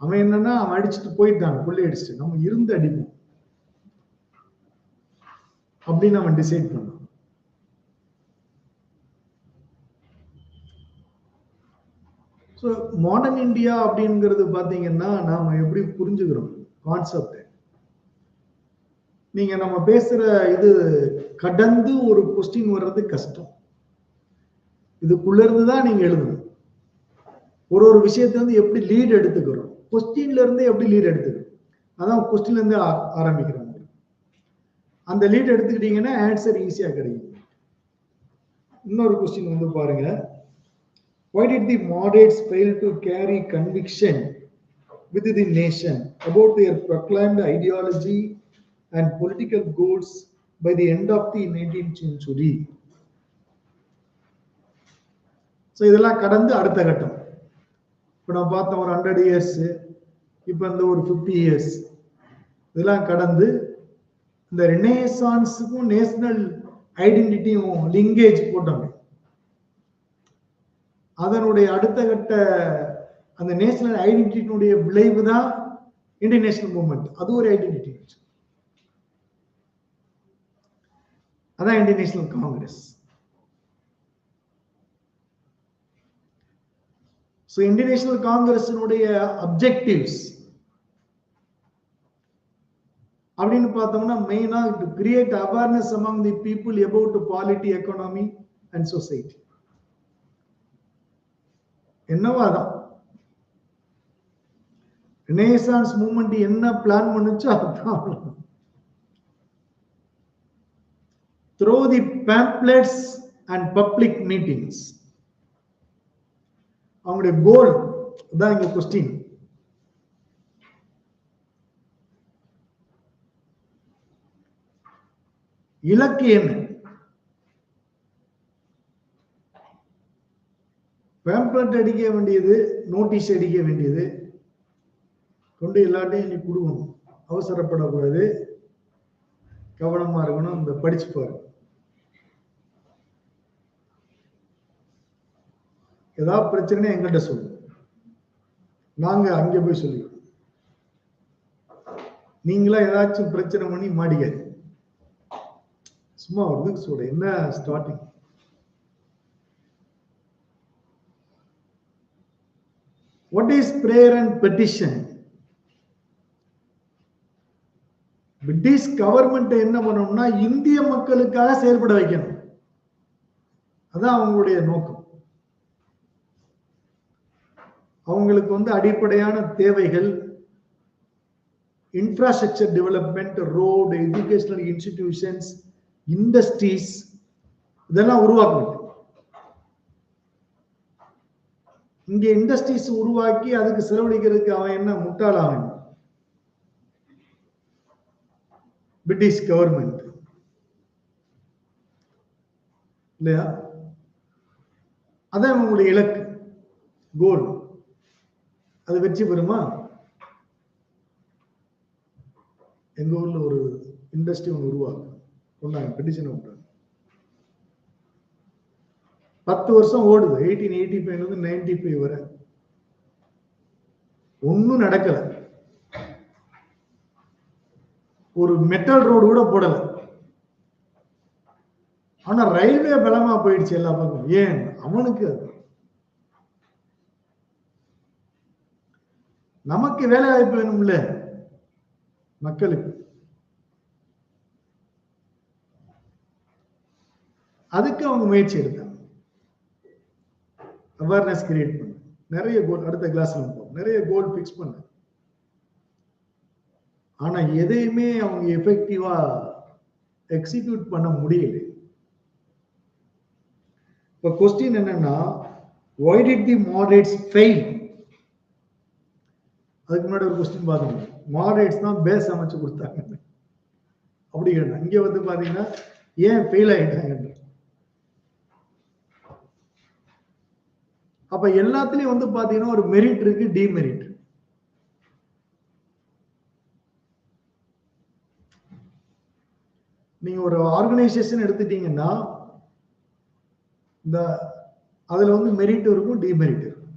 அவன் என்னன்னா அவன் அடிச்சுட்டு போயிட்டான், கொள்ளையடிச்சுட்டு, நம்ம இருந்து அடிப்போம் அப்படின்னு அவன் டிசைட் பண்ணான். ஸோ மாடர்ன் இந்தியா அப்படிங்கிறது பார்த்தீங்கன்னா நாம எப்படி புரிஞ்சுக்கிறோம் கான்செப்ட். நீங்க நம்ம பேசுற இது கடந்து ஒரு கொஸ்டின் வர்றது கஷ்டம். இதுக்குள்ள இருந்து தான் நீங்க எழுதணும். ஒரு விஷயத்தை வந்து எப்படி லீட் எடுத்துக்கிறோம், கொஸ்டின்ல இருந்து எப்படி லீட் எடுத்துக்கிறோம், அதான் கொஸ்டின்ல இருந்து ஆரம்பிக்கிறோம். அந்த லீட் எடுத்துக்கிட்டீங்கன்னா ஆன்சர் ஈஸியா கிடைக்கும். இன்னொரு கொஸ்டின் வந்து பாருங்க. Why did the moderates fail to carry conviction within the nation about their proclaimed ideology and political goals by the end of the 19th century? So இதெல்லாம் கடந்து அடுத்த கட்டம். இப்போ நான் பார்த்தோம் ஒரு 100 years, இப்போ இந்த ஒரு 50 years, இதெல்லாம் கடந்து இந்த ரெனேசான்ஸுக்கும் நேஷனல் ஐடென்டிட்டியும் லிங்கேஜ் போட்டோம். அதனுடைய அடுத்த கட்ட அந்த நேஷனல் ஐடென்டிட்டியினுடைய விளைவு தான் இந்தியன் நேஷனல் மூவ்மெண்ட். அது ஒரு ஐடென்டிட்டி, அதான் Indian national congress. So Indian national காங்கிரஸினுடைய அப்ஜெக்டிவ்ஸ் அப்படின்னு பார்த்தோம்னா மெயினா to create awareness among the people about polity, economy and society. என்னவோ அதான் ரெனேசான்ஸ் மூவ்மெண்ட் என்ன பிளான் பண்ணுச்சோ அதுதான். Through the pamphlets and public meetings. அவங்களுடைய கோல் தான் இங்க கொஸ்டின். இலக்கு என்ன? பேம்ப்ளெட் அடிக்க வேண்டியது, நோட்டீஸ் அடிக்க வேண்டியது, கொண்டு எல்லாத்தையும் நீ கொடுக்கணும். அவசரப்படக்கூடாது, கவனமா இருக்கணும். இந்த படிச்சு பாரு, ஏதாவது பிரச்சனை எங்கள்கிட்ட சொல்லு, நாங்க அங்கே போய் சொல்லிடுவோம். நீங்களா ஏதாச்சும் பிரச்சனை பண்ணி மாடிக்காது. சும்மா ஒரு சொல்ற என்ன starting. What is prayer and petition? British government என்ன பண்ணணும்னா இந்திய மக்களுக்காக செயல்பட வைக்கணும். அதான் அவங்களுடைய நோக்கம். அவங்களுக்கு வந்து அடிப்படையான தேவைகள், infrastructure development, road, educational institutions, industries, இதெல்லாம் உருவாக்கணும். இங்க இண்டஸ்ட்ரீஸ் உருவாக்கி அதுக்கு செலவழிக்கிறதுக்கு அவன் என்ன முட்டாள்? அவன் பிரிட்டிஷ் கவர்மெண்ட் இல்லையா? அதான் அவங்களுடைய இலக்கு, கோல். அது வெற்றி பெறுமா? எங்க ஊர்ல ஒரு இண்டஸ்ட்ரி ஒன்று உருவாக்கு சொன்னாங்க, பெட்டிஷன் பண்றாங்க. 10 வருஷம் ஓடுது, 1885 இருந்து 95 வரை ஒன்னும் நடக்கல. ஒரு மெட்டல் ரோடு கூட போடல. ஆனா ரயில்வே பலமா போயிடுச்சு எல்லா பக்கம். ஏன்? அவனுக்கு அது. நமக்கு வேலை வாய்ப்பு வேணும்ல மக்களுக்கு. அதுக்கு அவங்க முயற்சி எடுத்தாங்க. அவேர்னஸ் கிரியேட் பண்ண, நிறைய கோல், அடுத்த கிளாஸ்ல நிறைய கோல் பிக்ஸ் பண்ண. ஆனா எதையுமே அவங்க எஃபெக்டிவா எக்ஸிக்யூட் பண்ண முடியல. இப்ப கொஸ்டின் என்னன்னா, why did the moderates fail? அதுக்கு முன்னாடி ஒரு கொஸ்டின் பார்த்தோம், மாடரேட்ஸ் தான் பேஸ் அமைச்சு கொடுத்தாங்க அப்படி கேட்டா. இங்க வந்து பாத்தீங்கன்னா ஏன் ஃபெயில் ஆயிட்டாங்க? அப்ப எல்லாத்துலயும் வந்து பாத்தீங்கன்னா ஒரு மெரிட் இருக்கு, டிமெரிட். நீங்க ஒரு ஆர்கனைசேஷன் எடுத்துட்டீங்கன்னா இந்த அதுல வந்து மெரிட் இருக்கும், டிமெரிட் இருக்கும்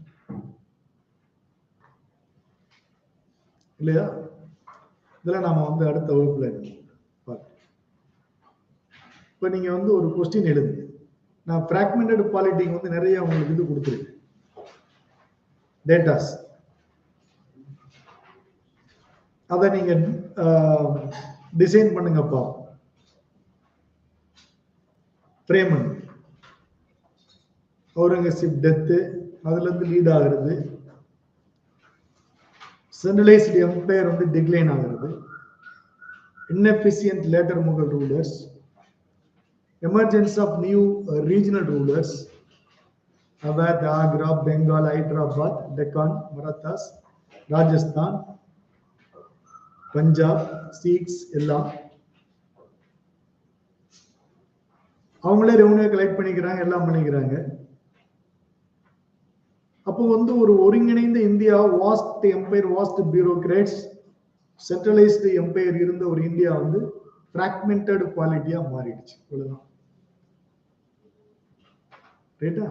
இல்லையா? இதெல்லாம் நாம வந்து அடுத்த வகுப்புல பார்க்கலாம். இப்ப நீங்க வந்து ஒரு கொஸ்டின் எழுதுங்க. நான் பிராக்மெண்டட் பாலிட்டிக்கு வந்து நிறைய உங்களுக்கு இது கொடுத்துருக்கேன். டேட்டாஸ். அதை நீங்க டிசைன் பண்ணுங்கப்பா. பிரேமன் அவுரங்கசீப் டெத்து, அதுல இருந்து லீட் ஆகிறது. சென்ட்ரலைஸ்டு எம்பையர் வந்து டிக்ளைன் ஆகிறது. inefficient later Mughal rulers, emergence of new regional rulers, Awadh, Agra, Bengal, Hyderabad, Deccan, Marathas, Rajasthan, Punjab, Sikhs எல்லாம் அவங்களே ரெவன்யூ கலெக்ட் பண்ணிக்கிறாங்க, எல்லாம் பண்ணிக்கிறாங்க. அப்போ வந்து ஒரு ஒருங்கிணைந்த India, vast empire, vast bureaucrats, centralised empire இருந்த ஒரு இந்தியா வந்து பிராக்மெண்டட் குவாலிட்டியா மாறிடுச்சு. அவ்வளவுதான். ரைட்டா?